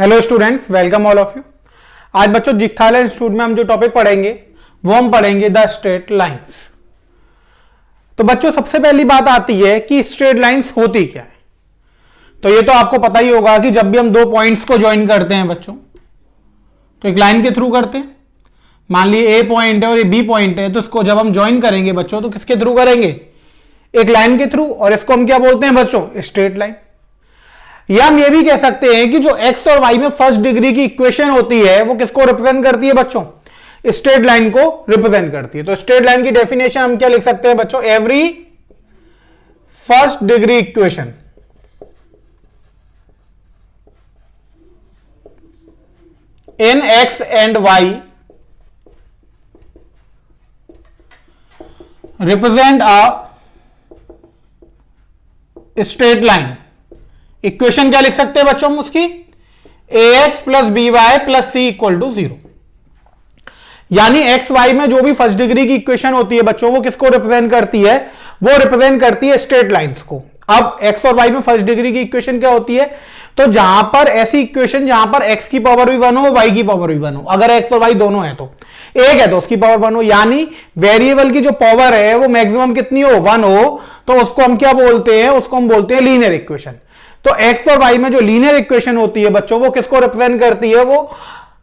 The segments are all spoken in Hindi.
Hello students, welcome all of you. आज बच्चों जिग्थाल इंस्टीट्यूट में हम जो टॉपिक पढ़ेंगे वो हम पढ़ेंगे द स्ट्रेट लाइंस। तो बच्चों सबसे पहली बात आती है कि स्ट्रेट लाइंस होती क्या है। तो ये तो आपको पता ही होगा कि जब भी हम दो पॉइंट्स को ज्वाइन करते हैं बच्चों, तो एक लाइन के थ्रू करते हैं। मान लिए ए पॉइंट है और ये बी पॉइंट है, तो इसको जब हम ज्वाइन करेंगे बच्चों तो किसके थ्रू करेंगे? एक लाइन के थ्रू। और इसको हम क्या बोलते हैं बच्चों? Straight line. या हम ये भी कह सकते हैं कि जो एक्स और वाई में फर्स्ट डिग्री की इक्वेशन होती है वो किसको रिप्रेजेंट करती है बच्चों? स्ट्रेट लाइन को रिप्रेजेंट करती है। तो स्ट्रेट लाइन की डेफिनेशन हम क्या लिख सकते हैं बच्चों? Every first degree equation in X and Y represent a straight line. Equation क्या लिख सकते हैं बच्चों हम उसकी? ax plus B Y plus C equal to 0। यानी एक्स वाई में जो भी फर्स्ट डिग्री की इक्वेशन होती है बच्चों वो किसको रिप्रेजेंट करती है? वो रिप्रेजेंट करती है स्ट्रेट लाइंस को। अब एक्स और वाई में फर्स्ट डिग्री की इक्वेशन क्या होती है? तो जहां पर ऐसी इक्वेशन जहां पर एक्स की पावर भी 1 हो, वाई की पावर भी 1 हो। अगर एक्स और वाई दोनों है तो एक है तो उसकी पावर 1 हो, यानी वेरिएबल की जो पावर है वो मैक्सिमम कितनी हो? 1 हो। तो उसको हम क्या बोलते हैं? उसको हम बोलते हैं लीनियर इक्वेशन। तो एक्स और वाई में जो लीनियर इक्वेशन होती है बच्चों वो किसको रिप्रेजेंट करती है? वो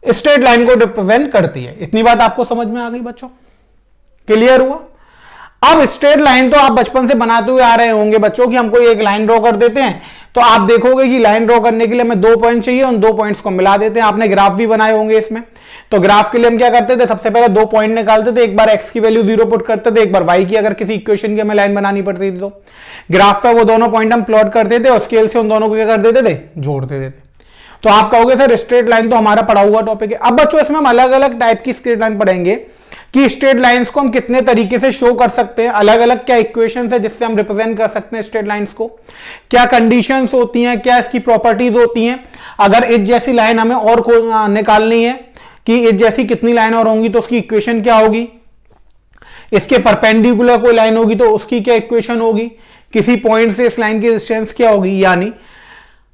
स्ट्रेट लाइन को रिप्रेजेंट करती है। इतनी बात आपको समझ में आ गई बच्चों? क्लियर हुआ? अब स्ट्रेट लाइन तो आप बचपन से बनाते हुए आ रहे होंगे बच्चों कि हमको एक लाइन ड्रॉ कर देते हैं, तो आप देखोगे कि लाइन ड्रॉ करने के लिए हमें 2 पॉइंट चाहिए, उन 2 पॉइंट्स को मिला देते हैं। आपने ग्राफ भी बनाए होंगे इसमें। तो ग्राफ के लिए हम क्या करते थे? सबसे पहले 2 पॉइंट निकालते थे, एक बार एक्स की वैल्यू 0 पुट करते थे, एक बार वाई की अगर किसी इक्वेशन की हमें लाइन बनानी पड़ती थी तो ग्राफ पे वो दोनों पॉइंट हम प्लॉट करते थे और स्केल से उन दोनों को क्या कर देते थे? जोड़ देते थे। तो आप कहोगे सर स्ट्रेट लाइन तो हमारा पढ़ा हुआ टॉपिक है। अब बच्चों इसमें हम अलग अलग टाइप की स्ट्रेट लाइन पढ़ेंगे कि स्ट्रेट लाइंस को हम कितने तरीके से शो कर सकते हैं, अलग अलग क्या इक्वेशंस है जिससे हम रिप्रेजेंट कर सकते हैं स्ट्रेट लाइंस को, क्या कंडीशंस होती हैं, क्या इसकी प्रॉपर्टीज होती हैं। अगर इस जैसी लाइन हमें और निकालनी है कि इस जैसी कितनी लाइन और होंगी तो उसकी इक्वेशन क्या होगी, इसके परपेंडिकुलर कोई लाइन होगी तो उसकी क्या इक्वेशन होगी, किसी पॉइंट से इस लाइन की डिस्टेंस क्या होगी। यानी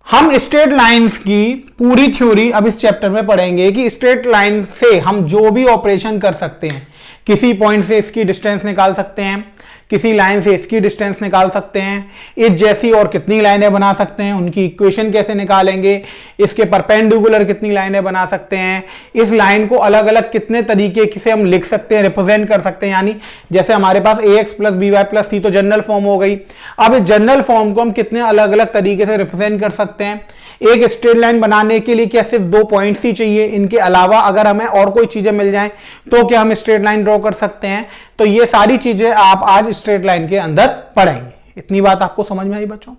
हम स्ट्रेट लाइंस की पूरी थ्योरी अब इस चैप्टर में पढ़ेंगे कि स्ट्रेट लाइन से हम जो भी ऑपरेशन कर सकते हैं, किसी पॉइंट से इसकी डिस्टेंस निकाल सकते हैं, किसी लाइन से इसकी डिस्टेंस निकाल सकते हैं, इस जैसी और कितनी लाइनें बना सकते हैं, उनकी इक्वेशन कैसे निकालेंगे, इसके परपेंडिकुलर कितनी लाइनें बना सकते हैं, इस लाइन को अलग अलग कितने तरीके से हम लिख सकते हैं, रिप्रेजेंट कर सकते हैं। यानी जैसे हमारे पास ax plus B Y plus C तो जनरल फॉर्म हो गई। अब इस जनरल फॉर्म को हम कितने अलग अलग तरीके से रिप्रेजेंट कर सकते हैं। एक स्ट्रेट लाइन बनाने के लिए क्या सिर्फ 2 पॉइंट्स ही चाहिए? इनके अलावा अगर हमें और कोई चीजें मिल जाएं तो क्या हम स्ट्रेट लाइन ड्रॉ कर सकते हैं? तो ये सारी चीजें आप आज स्ट्रेट लाइन के अंदर पढ़ेंगे। इतनी बात आपको समझ में आई बच्चों?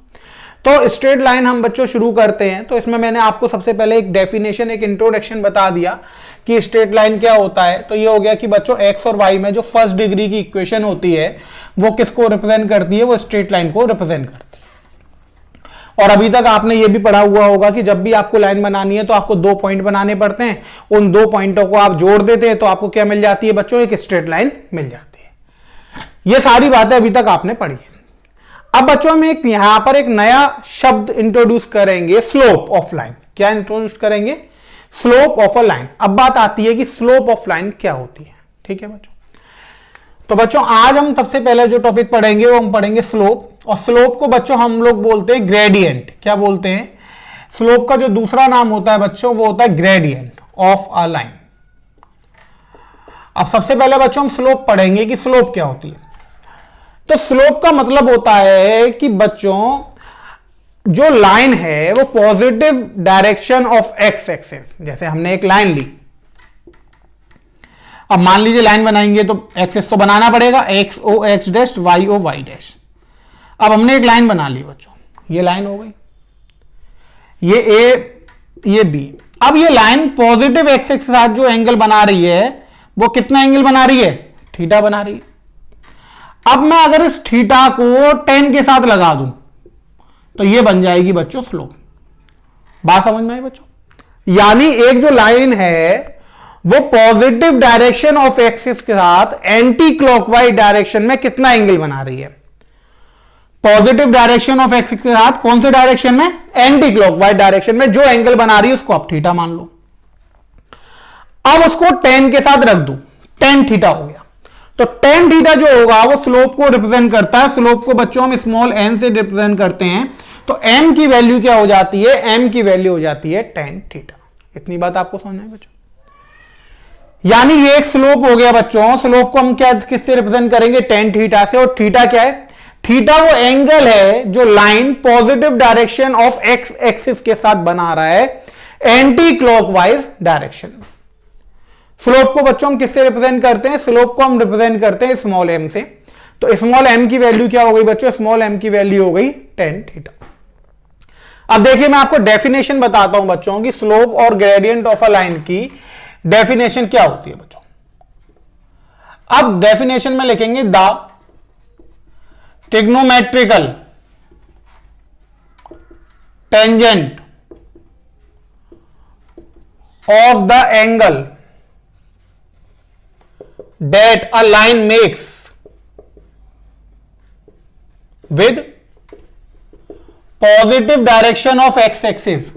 तो स्ट्रेट लाइन हम बच्चों शुरू करते हैं। तो इसमें मैंने आपको सबसे पहले एक डेफिनेशन, एक इंट्रोडक्शन बता दिया कि स्ट्रेट लाइन क्या होता है। तो ये हो गया कि बच्चों एक्स और वाई में जो फर्स्ट डिग्री की इक्वेशन होती है वो किसको रिप्रेजेंट करती है? वो स्ट्रेट लाइन को रिप्रेजेंट करती है। और अभी तक आपने ये भी पढ़ा हुआ होगा कि जब भी आपको लाइन बनानी है तो आपको 2 पॉइंट बनाने पड़ते हैं, उन 2 पॉइंटों को आप जोड़ देते हैं तो आपको क्या मिल जाती है बच्चों? एक स्ट्रेट लाइन मिल जाती है। ये सारी बातें अभी तक आपने पढ़ी है। अब बच्चों में एक यहां पर एक नया शब्द इंट्रोड्यूस करेंगे, स्लोप ऑफ लाइन। क्या इंट्रोड्यूस करेंगे? Slope of a line. अब बात आती है कि स्लोप ऑफ लाइन क्या होती है। ठीक है बच्चों? तो बच्चों आज हम सबसे पहले जो टॉपिक पढ़ेंगे वो हम पढ़ेंगे स्लोप। और स्लोप को बच्चों हम लोग बोलते हैं ग्रेडियंट। क्या बोलते हैं? स्लोप का जो दूसरा नाम होता है बच्चों वो होता है ग्रेडियंट ऑफ अ लाइन। अब सबसे पहले बच्चों हम स्लोप पढ़ेंगे कि स्लोप क्या होती है। तो स्लोप का मतलब होता है कि बच्चों जो लाइन है वो positive direction of x axis. जैसे हमने एक लाइन ली, अब मान लीजिए लाइन बनाएंगे तो एक्सिस तो बनाना पड़ेगा, X O X dash, Y O Y dash. अब हमने एक लाइन बना ली बच्चों, ये लाइन हो गई, ये ए ये बी। अब ये लाइन पॉजिटिव एक्सिस के साथ जो एंगल बना रही है वो कितना एंगल बना रही है? थीटा बना रही है। अब मैं अगर इस थीटा को 10 के साथ लगा दूं तो ये बन जाएगी बच्चों स्लोप। बात समझ में आई बच्चों? यानी एक जो लाइन है वो पॉजिटिव डायरेक्शन ऑफ एक्सिस के साथ एंटी क्लॉकवाइज डायरेक्शन में कितना एंगल बना रही है? पॉजिटिव डायरेक्शन ऑफ एक्स के साथ कौन से डायरेक्शन में, एंटी क्लॉकवाइज डायरेक्शन में जो एंगल बना रही है उसको आप थीटा मान लो। अब उसको टेन के साथ रख दो, टेन थीटा हो गया। तो टेन थीटा जो होगा वो स्लोप को रिप्रेजेंट करता है। स्लोप को बच्चों हम स्मॉल एन से रिप्रेजेंट करते हैं। तो एम की वैल्यू क्या हो जाती है, एम की वैल्यू हो जाती है टेन थीटा। इतनी बात आपको समझना है बच्चों। यानी ये एक स्लोप हो गया बच्चों। स्लोप को हम क्या किससे रिप्रेजेंट करेंगे, टेन थीटा से। और थीटा क्या है, थीटा वो एंगल है जो line positive direction of x axis के साथ बना रहा है एंटी क्लॉकवाइज डायरेक्शन में। स्लोप को बच्चों हम किससे रिप्रेजेंट करते हैं, स्लोप को हम रिप्रेजेंट करते हैं स्मॉल एम से। तो स्मॉल एम की वैल्यू क्या हो गई बच्चों, स्मॉल एम की वैल्यू हो गई टेन थीटा। अब देखिए मैं आपको डेफिनेशन बताता हूं बच्चों की स्लोप और ग्रेडियंट ऑफ अ लाइन की डेफिनेशन क्या होती है बच्चों। अब डेफिनेशन में लिखेंगे the trigonometrical tangent of the angle that a line makes with positive direction of x-axis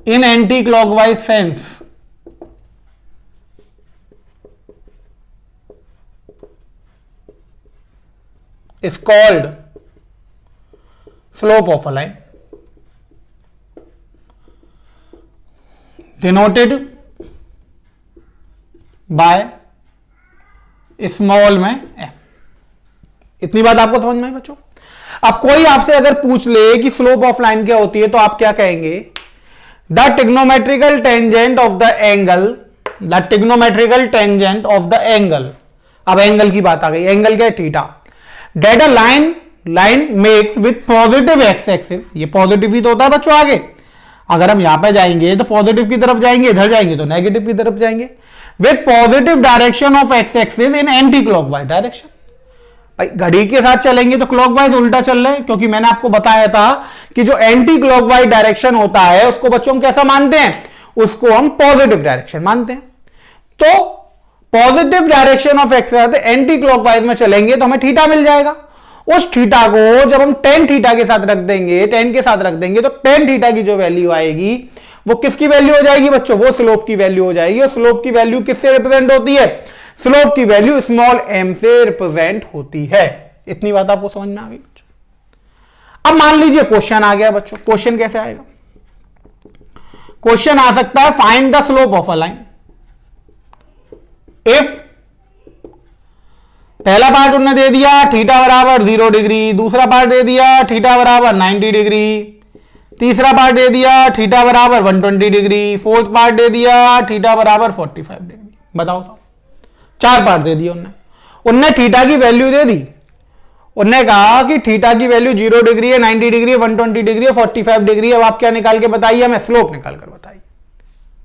in anti-clockwise sense is called slope of a line, denoted by small में एम। इतनी बात आपको समझ में आई बच्चों। अब कोई आपसे अगर पूछ ले कि स्लोप ऑफ लाइन क्या होती है तो आप क्या कहेंगे, the trigonometrical tangent of the angle, the trigonometrical tangent of the angle. अब एंगल की बात आ गई, एंगल क्या है, theta. That a line makes with positive X axis, ये पॉजिटिव ही तो होता है बच्चों। आगे अगर हम यहां पे जाएंगे तो पॉजिटिव की तरफ जाएंगे, इधर जाएंगे तो नेगेटिव की तरफ जाएंगे, with positive direction of x axis in anti clockwise direction. भाई घड़ी के साथ चलेंगे तो क्लॉकवाइज उल्टा चल रहे हैं, क्योंकि मैंने आपको बताया था कि जो एंटी क्लॉकवाइज डायरेक्शन होता है उसको बच्चों हम कैसा मानते हैं, उसको हम पॉजिटिव डायरेक्शन मानते हैं। तो positive direction of x anti clockwise में चलेंगे तो हमें थीटा मिल जाएगा। उस थीटा को जब हम टेन थीटा के साथ रख देंगे, टेन के साथ रख देंगे तो टेन थीटा की जो वैल्यू आएगी वो किसकी वैल्यू हो जाएगी बच्चों, वो स्लोप की वैल्यू हो जाएगी। और स्लोप की वैल्यू किससे रिप्रेजेंट होती है, स्लोप की वैल्यू स्मॉल एम से रिप्रेजेंट होती है। इतनी बात आपको समझ में आ गई बच्चों। अब मान लीजिए क्वेश्चन आ गया बच्चों। क्वेश्चन कैसे आएगा, क्वेश्चन आ सकता है find the slope of a line if, पहला पार्ट उन्होंने दे दिया थीटा बराबर 0 डिग्री, दूसरा पार्ट दे दिया थीटा बराबर 90 डिग्री, तीसरा पार्ट दे दिया थीटा बराबर 120 डिग्री, फोर्थ पार्ट दे दिया थीटा बराबर 45 डिग्री। बताओ साहब, चार पार्ट दे दिए उनने थीटा की वैल्यू दे दी। उनने कहा कि थीटा की वैल्यू 0 डिग्री है, 90 डिग्री है, 120 डिग्री है, 45 डिग्री है। अब आप क्या निकाल के बताइए, हमें स्लोप निकाल कर बताइए।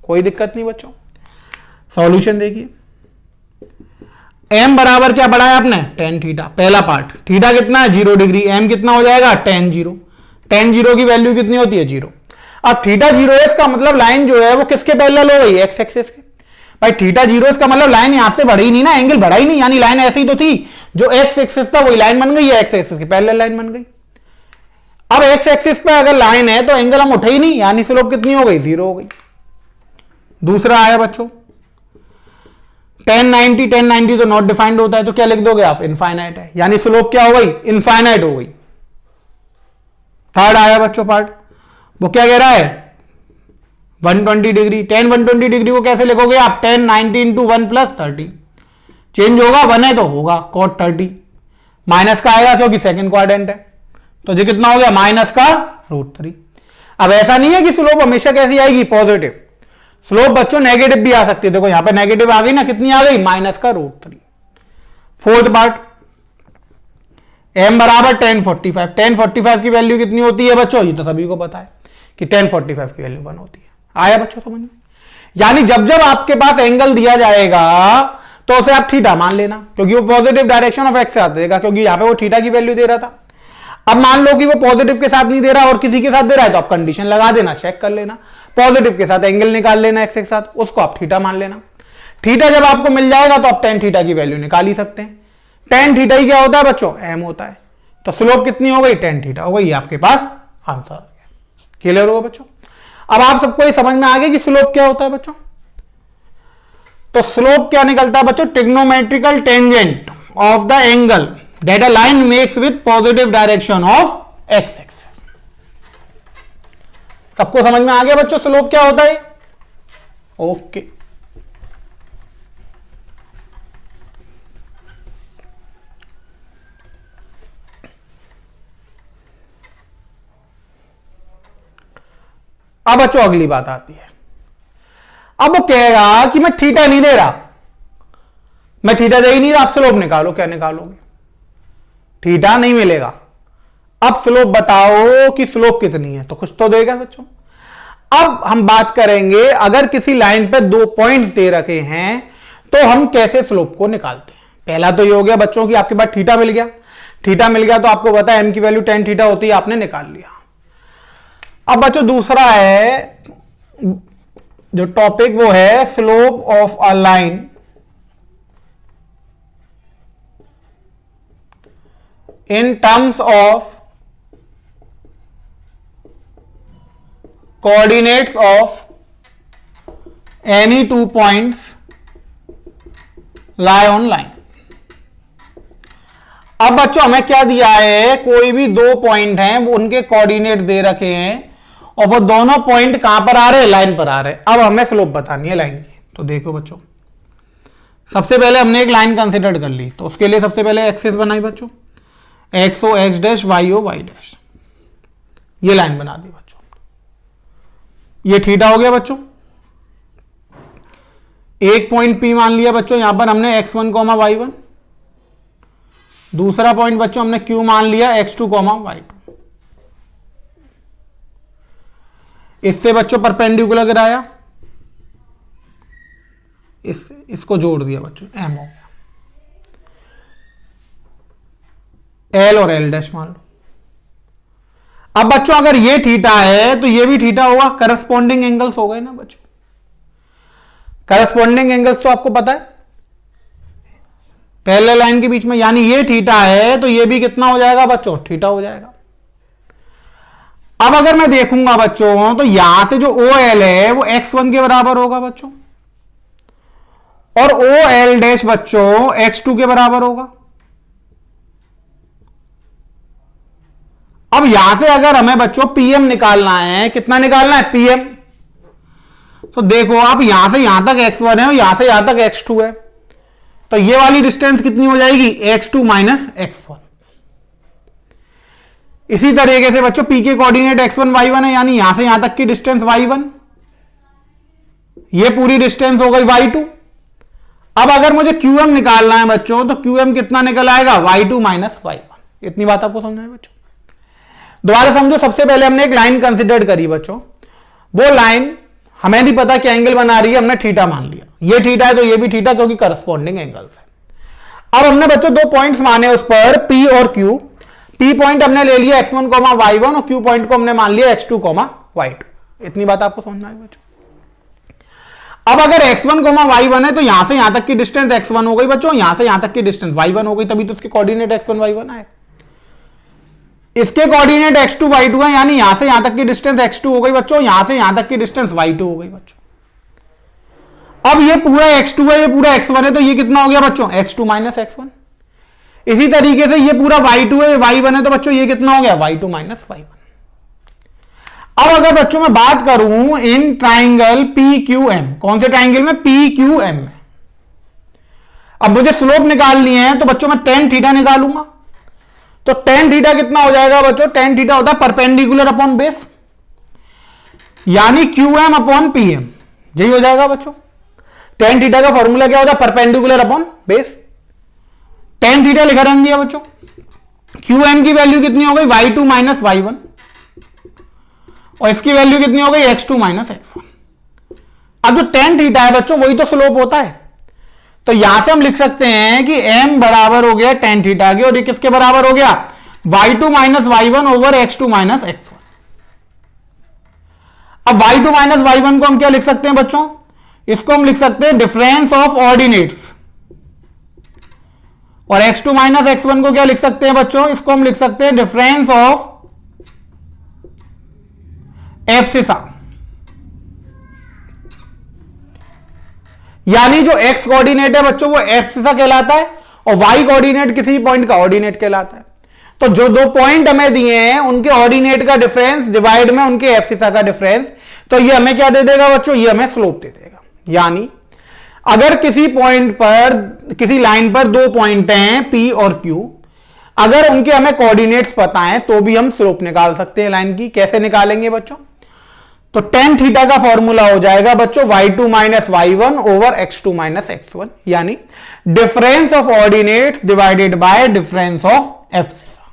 कोई दिक्कत नहीं बच्चों। सॉल्यूशन देखिए, एम बराबर क्या पढ़ा है आपने, टेन थीटा। पहला पार्ट थीटा कितना है 0 डिग्री, एम कितना हो जाएगा टेन जीरो। टेन जीरो की वैल्यू कितनी होती है 0। अब थीटा 0 है, इसका मतलब लाइन जो है वो किसके पैरेलल हो गई, एक्स एक्सिस के। भाई थीटा 0 इसका मतलब लाइन यहां से बढ़ी नहीं ना, एंगल बढ़ा ही नहीं, यानी लाइन ऐसी ही तो थी, जो एक्स एक्सिस था वही लाइन बन गई है, एक्स एक्सिस की पैरेलल लाइन बन गई। अब एक्स एक्सिस पे अगर लाइन है तो एंगल हम उठे ही नहीं, यानी स्लोप कितनी हो गई, 0 हो गई। दूसरा आया बच्चों 1090 तो नॉट डिफाइंड होता है, तो क्या लिख दोगे आप, इनफाइनाइट है, यानी स्लोप क्या हो गई, इनफाइनाइट हो गई। थर्ड आया बच्चों पार्ट, वो क्या कह रहा है 120 डिग्री। 10 120 डिग्री को कैसे लिखोगे आप, 1090 इंटू 1 प्लस 30, चेंज होगा 1 है तो होगा cot 30, माइनस का आएगा क्योंकि सेकंड क्वाड्रेंट है, तो ये कितना हो गया माइनस का √3। अब ऐसा नहीं है कि स्लोप हमेशा कैसी आएगी, पॉजिटिव। स्लोप बच्चों नेगेटिव भी आ सकती है, देखो यहां पे नेगेटिव आ गई ना, कितनी आ गई, माइनस का √3। फोर्थ पार्ट m बराबर 1045, 1045 की वैल्यू कितनी होती है बच्चों, ये तो सभी को पता है कि 1045 की वैल्यू 1 होती है। आया बच्चों समझ में, यानी जब जब आपके पास एंगल दिया जाएगा तो उसे आप थीटा मान लेना, क्योंकि वो पॉजिटिव डायरेक्शन ऑफ एक्स से देगा, क्योंकि यहां पे वो थीटा की वैल्यू दे रहा था। अब मान लो कि वो पॉजिटिव के साथ नहीं दे रहा और किसी के साथ दे रहा है, तो आप कंडीशन लगा देना, चेक कर लेना, पॉजिटिव के साथ एंगल निकाल लेना एक्स के साथ, उसको आप थीटा मान लेना। थीटा जब आपको मिल जाएगा तो आप टेन थीटा की वैल्यू निकाल ही सकते हैं। टेन थीटा ही क्या होता है बच्चों, एम होता है। तो स्लोप कितनी हो गई, टेन थीटा हो गई, आपके पास आंसर आ गया। क्लियर होगा बच्चों। अब आप सबको ये समझ में आ गया कि स्लोप क्या होता है बच्चों। तो स्लोप क्या निकलता है बच्चों, trigonometrical tangent of the angle that a line makes with positive direction of x axis. सबको समझ में आ गया बच्चों स्लोप क्या होता है। ओके, अब बच्चों अगली बात आती है। अब वो कहेगा कि मैं थीटा नहीं दे रहा, मैं थीटा दे ही नहीं रहा, आप स्लोप निकालो। क्या निकालोगे, थीटा नहीं मिलेगा। अब स्लोप बताओ कि स्लोप कितनी है, तो कुछ तो देगा बच्चों। अब हम बात करेंगे, अगर किसी लाइन पे 2 पॉइंट्स दे रखे हैं तो हम कैसे स्लोप को निकालते हैं। पहला तो ये हो गया बच्चों कि आपके पास थीटा मिल गया। थीटा मिल गया तो आपको पता है एम की वैल्यू टेन थीटा होती है, आपने निकाल लिया। अब बच्चों दूसरा है जो टॉपिक, वो है slope of a line in terms of coordinates of any 2 points lie on line. अब बच्चों हमें क्या दिया है, कोई भी 2 पॉइंट हैं, वो उनके कोऑर्डिनेट दे रखे हैं और वो दोनों पॉइंट कहां पर आ रहे हैं, लाइन पर आ रहे हैं। अब हमें स्लोप बतानी है लाइन की। तो देखो बच्चों, सबसे पहले हमने एक लाइन कंसिडर कर ली, तो उसके लिए सबसे पहले एक्सिस बनाई बच्चों, X O X dash, Y O Y dash, ये लाइन बना दी बच्चों। ये थीटा हो गया बच्चों। एक पॉइंट पी मान लिया बच्चों, यहां पर हमने x1 कॉमा y1। दूसरा पॉइंट बच्चों हमने q मान लिया x2 कॉमा y2। इससे बच्चों परपेंडिकुलर गिराया, इसको जोड़ दिया बच्चों, m हो गया। l और l डैश मान लो। अब बच्चों अगर ये थीटा है तो ये भी थीटा होगा, करस्पॉन्डिंग एंगल्स हो गए ना बच्चों। करस्पॉन्डिंग एंगल्स तो आपको पता है पहले लाइन के बीच में, यानी ये थीटा है तो ये भी कितना हो जाएगा बच्चों, थीटा हो जाएगा। अब अगर मैं देखूंगा बच्चों तो यहां से जो OL है वो x1 के बराबर होगा बच्चों, और OL डैश बच्चों x2 के बराबर होगा। अब यहां से अगर हमें बच्चों PM निकालना है, कितना निकालना है, PM, तो देखो आप यहां से यहां तक x1 है और यहां से यहां तक x2 है, तो ये वाली डिस्टेंस कितनी हो जाएगी, x2 माइनस x1। इसी तरीके से बच्चों P के कोऑर्डिनेट x1 y1 है, यानी यहां से यहां तक की डिस्टेंस y1, ये पूरी डिस्टेंस हो गई y2। अब अगर मुझे QM निकालना है बच्चों, तो QM कितना निकल आएगा, y2 माइनस y1। इतनी बात आपको समझना है बच्चों। दोबारा समझो, सबसे पहले हमने एक लाइन कंसिडर करी बच्चों, वो लाइन हमें नहीं पता क्या एंगल बना रही है, हमने थीटा मान लिया। ये थीटा है तो ये भी थीटा, क्योंकि करस्पॉन्डिंग एंगल्स है। अब हमने बच्चों 2 पॉइंट्स माने उस पर P और Q। P पॉइंट हमने ले लिया x1 कॉमा y1 और Q पॉइंट को हमने मान लिया x2 कॉमा y2। इतनी बात आपको समझना है बच्चों। अब अगर x1 कॉमा y1 है तो यहां से यहां तक की डिस्टेंस x1 हो गई बच्चों, यहां से यहां तक की डिस्टेंस y1 हो गई, तभी तो उसके कोऑर्डिनेट x1 y1 आए। इसके कोऑर्डिनेट x2 y2 है, यानी यहां से यहां तक की डिस्टेंस x2 हो गई बच्चों, यहां से यहां तक की डिस्टेंस y2 हो गई बच्चों। अब ये पूरा x2 है, ये पूरा x1 है, तो ये कितना हो गया बच्चों, x2 माइनस x1। इसी तरीके से ये पूरा y2 है, y1 है, तो बच्चों ये कितना हो गया, y2 माइनस y1। अब अगर बच्चों मैं बात करूं इन ट्राइंगल PQM, कौन से ट्राइंगल में, PQM में, अब मुझे स्लोप निकालनी है तो बच्चों मैं tan थीटा निकालूंगा। तो tan थीटा कितना हो जाएगा बच्चों, tan थीटा होता है परपेंडिकुलर अपॉन बेस, यानी QM अपॉन PM, यही हो जाएगा बच्चों। tan थीटा का फॉर्मूला क्या होता है, perpendicular upon base. tan theta लिखा रहने दिया बच्चों। QM की वैल्यू कितनी हो गई, y2 माइनस y1, और इसकी वैल्यू कितनी हो गई, x2 माइनस x1। अब जो tan थीटा है बच्चों वही तो स्लोप होता है, तो यहां से हम लिख सकते हैं कि m बराबर हो गया tan थीटा के, और ये किसके बराबर हो गया, y2 minus y1 over x2 minus x1। अब y2 माइनस y1 को हम क्या लिख सकते हैं बच्चों, इसको हम लिख सकते हैं डिफरेंस ऑफ ऑर्डिनेट्स, और x2 माइनस x1 को क्या लिख सकते हैं बच्चों, इसको हम लिख सकते हैं डिफरेंस ऑफ एब्सिसा। यानी जो x कोऑर्डिनेट है बच्चों वो एब्सिसा कहलाता है, और y कोऑर्डिनेट किसी पॉइंट का ऑर्डिनेट कहलाता है। तो जो दो पॉइंट हमें दिए हैं उनके ऑर्डिनेट का डिफरेंस डिवाइड में उनके एब्सिसा का डिफरेंस, तो ये हमें क्या दे देगा बच्चों, ये हमें स्लोप दे देगा। यानी अगर किसी पॉइंट पर, किसी लाइन पर दो पॉइंट हैं P और Q, अगर उनके हमें कोऑर्डिनेट्स पता है तो भी हम स्लोप निकाल सकते हैं लाइन की। कैसे निकालेंगे बच्चों, तो tan थीटा का फॉर्मूला हो जाएगा बच्चों y2 minus y1 over x2 minus x1, यानी difference of ordinates divided by difference of abscissa.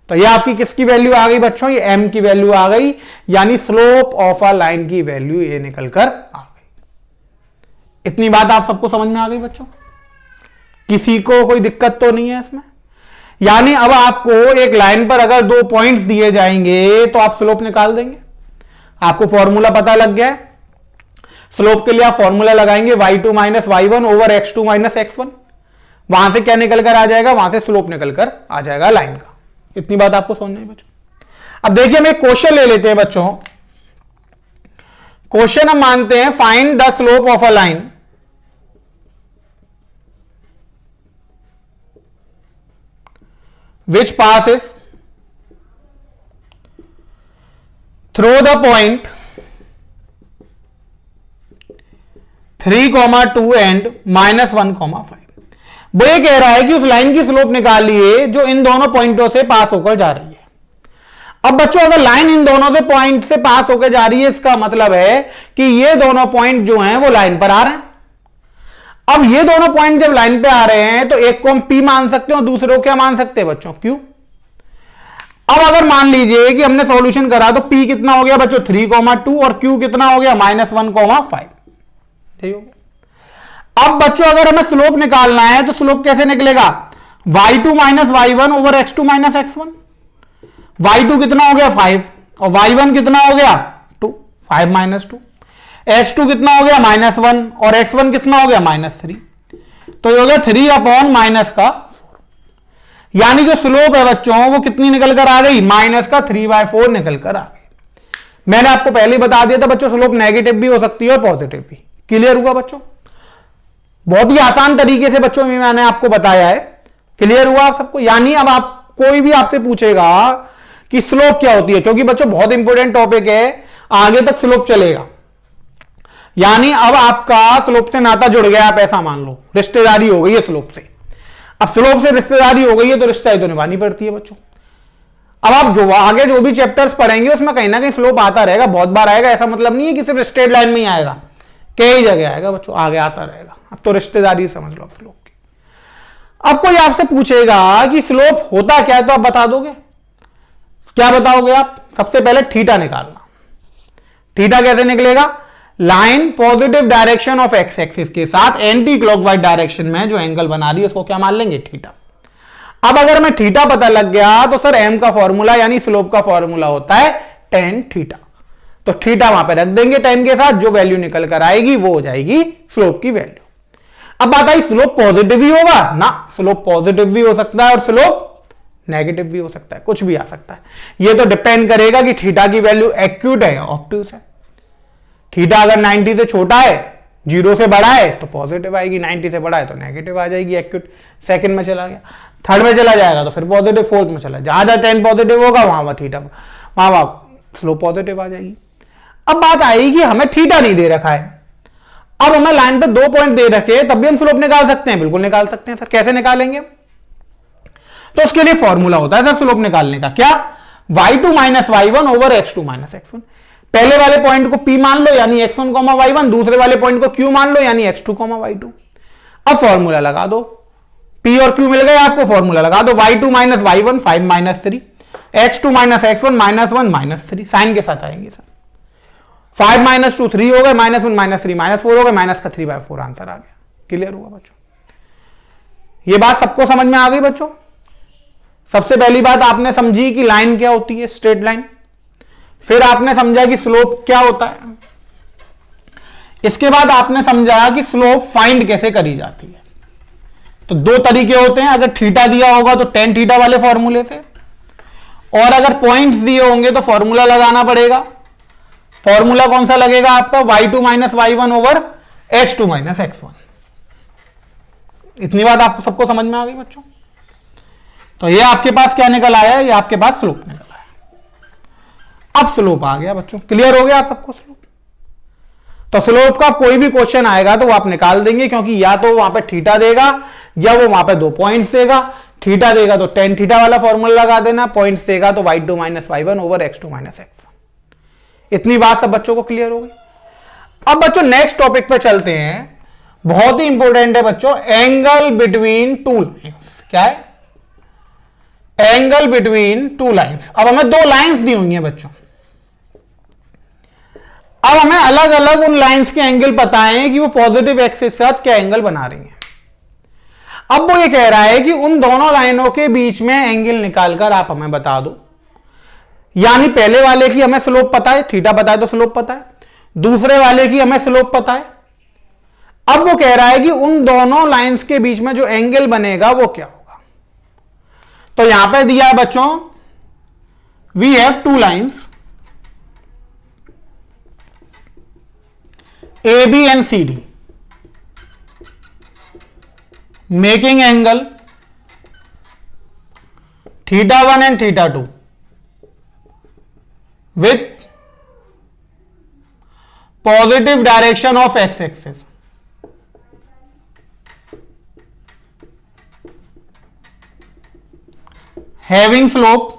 तो ये आपकी किसकी वैल्यू आ गई बच्चों, ये m की वैल्यू आ गई, यानी स्लोप ऑफ अ लाइन की वैल्यू ये निकलकर आ गई। इतनी बात आप सबको समझ में आ गई बच्चों, किसी को कोई दिक्कत तो नहीं है इसमें। यानी अब आपको एक लाइन पर अगर दो पॉइंट्स दिए जाएंगे तो आप स्लोप निकाल देंगे। आपको फॉर्मूला पता लग गया है, स्लोप के लिए आप फॉर्मूला लगाएंगे y2 minus y1 over x2 minus x1, वहां से क्या निकल कर आ जाएगा, वहां से स्लोप निकल कर आ जाएगा लाइन का। इतनी बात आपको समझना है बच्चों। अब देखिए हम एक क्वेश्चन ले लेते हैं बच्चों। क्वेश्चन हम मानते हैं find the slope of a line which passes through the point 3,2 and -1,5। वो ये कह रहा है कि उस लाइन की स्लोप निकालिए जो इन दोनों पॉइंटों से पास होकर जा रही है। अब बच्चों अगर लाइन इन दोनों से पॉइंट से पास होकर जा रही है, इसका मतलब है कि ये दोनों पॉइंट जो हैं वो लाइन पर आ रहे हैं। अब ये दोनों पॉइंट जब लाइन पे आ रहे हैं तो एक को हम P मान सकते हैं और दूसरे को क्या मान सकते हैं बच्चों, Q। अब अगर मान लीजिए कि हमने सॉल्यूशन करा तो P कितना हो गया बच्चों 3,2 और Q कितना हो गया -1,5। अब बच्चों अगर हमें स्लोप निकालना है तो स्लोप कैसे निकलेगा, y2 minus y1 over x2 minus x1। y2 कितना हो गया 5 और y1 कितना हो गया 2, 5 माइनस 2। x2 कितना हो गया -1 और x1 कितना हो गया -3, तो ये हो गया 3 अपॉन माइनस का 4। यानी जो स्लोप है बच्चों वो कितनी निकल कर आ गई, -3/4 निकल कर आ गई। मैंने आपको पहले ही बता दिया था बच्चों स्लोप नेगेटिव भी हो सकती है और पॉजिटिव भी। क्लियर हुआ बच्चों, बहुत ही आसान तरीके से बच्चों में मैंने आपको बताया है। क्लियर हुआ आप सबको। यानी अब आप कोई भी आपसे पूछेगा कि स्लोप क्या होती है, क्योंकि बच्चों बहुत इंपॉर्टेंट टॉपिक है, आगे तक स्लोप चलेगा। यानी अब आपका स्लोप से नाता जुड़ गया, आप ऐसा मान लो, रिश्तेदारी हो गई है स्लोप से। अब स्लोप से रिश्तेदारी हो गई है तो रिश्तेदारी तो निभानी पड़ती है बच्चों। अब आप जो आगे जो भी चैप्टर्स पढ़ेंगे उसमें कहीं ना कहीं स्लोप आता रहेगा, बहुत बार आएगा। ऐसा मतलब नहीं है कि सिर्फ स्ट्रेट लाइन में ही आएगा, कई जगह आएगा बच्चों, आगे आता रहेगा। अब तो रिश्तेदारी समझ लो स्लोप की। अब कोई आपसे पूछेगा कि स्लोप होता क्या है तो आप बता दोगे, क्या बताओगे आप, सबसे पहले थीटा निकालना। थीटा कैसे निकलेगा, line positive direction of x axis के साथ एंटी क्लॉकवाइज डायरेक्शन में जो एंगल बना रही है उसको क्या मान लेंगे, थीटा। अब अगर मैं थीटा पता लग गया तो सर एम का फॉर्मूला यानी स्लोप का फॉर्मूला होता है tan थीटा। तो थीटा वहां पे रख देंगे tan के साथ, जो वैल्यू निकल कर आएगी वो हो जाएगी स्लोप की वैल्यू। अब बात आई स्लोप पॉजिटिव ही होगा ना, स्लोप पॉजिटिव भी हो सकता है और स्लोप नेगेटिव भी हो सकता है, कुछ भी आ सकता है। ये तो डिपेंड करेगा कि थीटा की वैल्यू एक्यूट है या ऑब्ट्यूज है। थीटा अगर 90 से छोटा है, 0 से बड़ा है तो पॉजिटिव आएगी, 90 से बड़ा है तो नेगेटिव आ जाएगी। एक्यूट सेकंड में चला गया, थर्ड में चला जाएगा तो फिर पॉजिटिव, फोर्थ में चला, जहां जहां tan पॉजिटिव होगा वहां थीटा, वहां स्लोप पॉजिटिव आ जाएगी। अब बात आएगी कि हमें थीटा नहीं दे रखा है, अब हमें लाइन पे दो पॉइंट दे रखे तब भी हम स्लोप निकाल सकते हैं, बिल्कुल निकाल सकते हैं। सर कैसे निकालेंगे, तो उसके लिए फॉर्मूला होता है सर स्लोप निकालने का, क्या, y2 minus y1 over x2 minus x1। पहले वाले पॉइंट को P मान लो यानी x1, y1, दूसरे वाले पॉइंट को Q मान लो यानी x2, y2। अब फॉर्मूला लगा दो, P और Q मिल गए आपको, फॉर्मूला लगा दो, y2 minus y1 5 minus 3, x2 minus x1 -1 -3, sign के साथ आएंगे सर। 5 माइनस 2 3 हो गए, -1 -3 -4 हो गए, माइनस का 3/4 आंसर आ गया। क्लियर हुआ बच्चों, ये बात सबको समझ में आ गई बच्चों। सबसे पहली बात आपने समझी कि लाइन क्या होती है, स्ट्रेट लाइन। फिर आपने समझा कि स्लोप क्या होता है। इसके बाद आपने समझा कि स्लोप फाइंड कैसे करी जाती है। तो दो तरीके होते हैं, अगर थीटा दिया होगा तो टेन थीटा वाले फॉर्मूले से, और अगर पॉइंट्स दिए होंगे तो फॉर्मूला लगाना पड़ेगा। फॉर्मूला कौन सा लगेगा आपका, y2 minus y1 over x2 minus x1। इतनी बात आपको सबको समझ में आ गई बच्चों। तो ये आपके पास क्या निकल आया, ये आपके पास स्लोप निकल आया। अब स्लोप आ गया बच्चों, क्लियर हो गया आप सबको स्लोप। तो स्लोप का कोई भी क्वेश्चन आएगा तो वो आप निकाल देंगे, क्योंकि या तो वहां पे थीटा देगा या वो वहां पे 2 पॉइंट्स देगा। थीटा देगा तो टेन थीटा वाला फॉर्मूला लगा देना, पॉइंट्स देगा तो y2 minus y1 over x2 minus x1। इतनी बात सब बच्चों को क्लियर हो गई। अब बच्चों नेक्स्ट टॉपिक पे चलते हैं, बहुत ही इंपॉर्टेंट है बच्चों, एंगल बिटवीन टू लाइंस। क्या है, एंगल बिटवीन टू लाइंस। अब हमें दो लाइंस दी हुई हैं बच्चों, अब हमें अलग अलग उन लाइंस के एंगल पता है कि वो पॉजिटिव एक्सिस के साथ क्या एंगल बना रही हैं। अब वो ये कह रहा है कि उन दोनों लाइनों के बीच में एंगल निकालकर आप हमें बता दो। यानी पहले वाले की हमें स्लोप पता है, थीटा पता है तो स्लोप पता है, दूसरे वाले की हमें स्लोप पता है। अब वो कह रहा है कि उन दोनों लाइंस के बीच में जो एंगल बनेगा वो क्या होगा। तो यहां पे दिया है बच्चों, we have two lines AB and CD making angle θ1 and θ2 with positive direction of x-axis. Having slope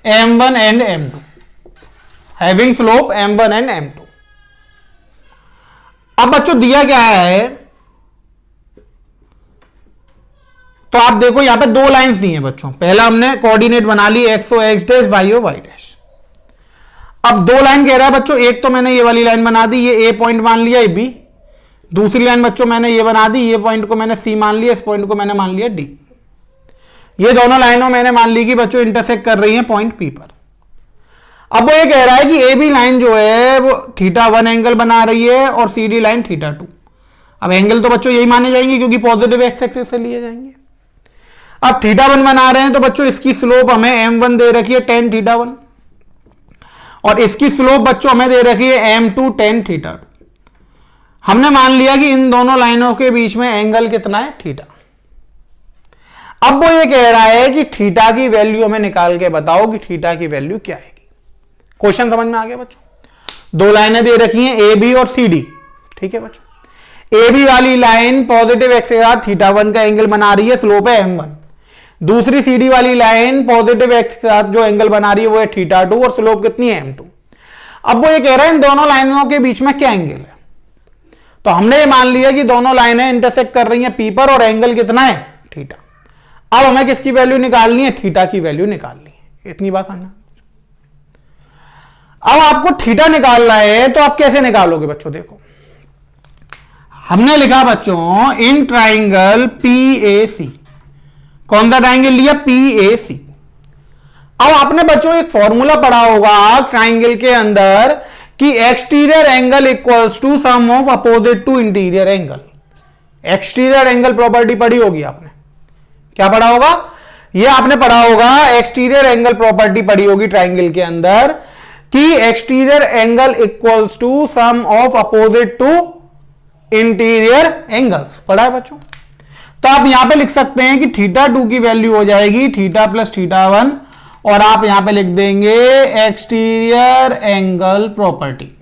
m1 and m2. Having slope m1 and m2। अब बच्चों दिया क्या है, तो आप देखो यहां पे दो लाइंस दी हैं बच्चों। पहला हमने कोऑर्डिनेट बना ली, x ओ x डैश, y ओ y डैश। अब दो लाइन कह रहा है बच्चों, एक तो मैंने ये वाली लाइन बना दी, ये a पॉइंट मान लिया, ये b। दूसरी लाइन बच्चों मैंने ये बना दी, ये पॉइंट को मैंने c मान लिया, इस पॉइंट को मैंने मान लिया d। ये दोनों लाइनों मैंने मान ली कि बच्चों इंटरसेक्ट कर रही हैं पॉइंट p पर। अब वो ये कह रहा है कि ए बी लाइन जो है वो θ1 एंगल बना रही है और सी डी लाइन θ2। अब एंगल तो बच्चों यही माने जाएंगे क्योंकि पॉजिटिव एक्स एक्सिस से लिए जाएंगे। अब θ1 बना रहे हैं तो बच्चों इसकी स्लोप हमें m1 दे रखी है tan θ1, और इसकी स्लोप बच्चों हमें दे रखी है m2 tan θ2। हमने मान लिया कि इन दोनों लाइनों के बीच में एंगल कितना है, थीटा। अब वो ये कह रहा है कि थीटा की वैल्यू हमें निकाल के बताओ कि थीटा की वैल्यू क्या है। क्वेश्चन समझ में आ गया बच्चों। दो लाइनें दे रखी हैं ए बी और सी डी, ठीक है बच्चों। ए बी वाली लाइन पॉजिटिव एक्स के साथ θ1 का एंगल बना रही है, स्लोप है m1। दूसरी सी डी वाली लाइन पॉजिटिव एक्स के साथ जो एंगल बना रही है वो है θ2 और स्लोप कितनी है m2। अब वो ये कह रहा है इन दोनों लाइनों के बीच में क्या एंगल है। तो हमने ये मान लिया कि दोनों लाइनें इंटरसेक्ट कर रही हैं p पर और एंगल कितना है, थीटा। अब हमें किसकी वैल्यू निकालनी है, थीटा की वैल्यू निकालनी है। इतनी बात समझना। अब आपको थीटा निकालना है तो आप कैसे निकालोगे बच्चों, देखो हमने लिखा बच्चों इन ट्राइंगल PAC। कौन सा ट्राइंगल लिया, PAC। अब आपने बच्चों एक फॉर्मूला पढ़ा होगा ट्राइंगल के अंदर कि exterior angle equals to sum of opposite to interior angle. Exterior angle property पढ़ी होगी आपने, क्या पढ़ा होगा, ये आपने पढ़ा होगा एक्सटीरियर एंगल प्रॉपर्टी पढ़ी होगी ट्राइंगल के अंदर कि exterior angle equals to sum of opposite to interior angles. पढ़ा है बच्चों। तो आप यहां पे लिख सकते हैं कि θ2 की वैल्यू हो जाएगी थीटा प्लस θ1, और आप यहां पे लिख देंगे एक्सटीरियर एंगल प्रॉपर्टी।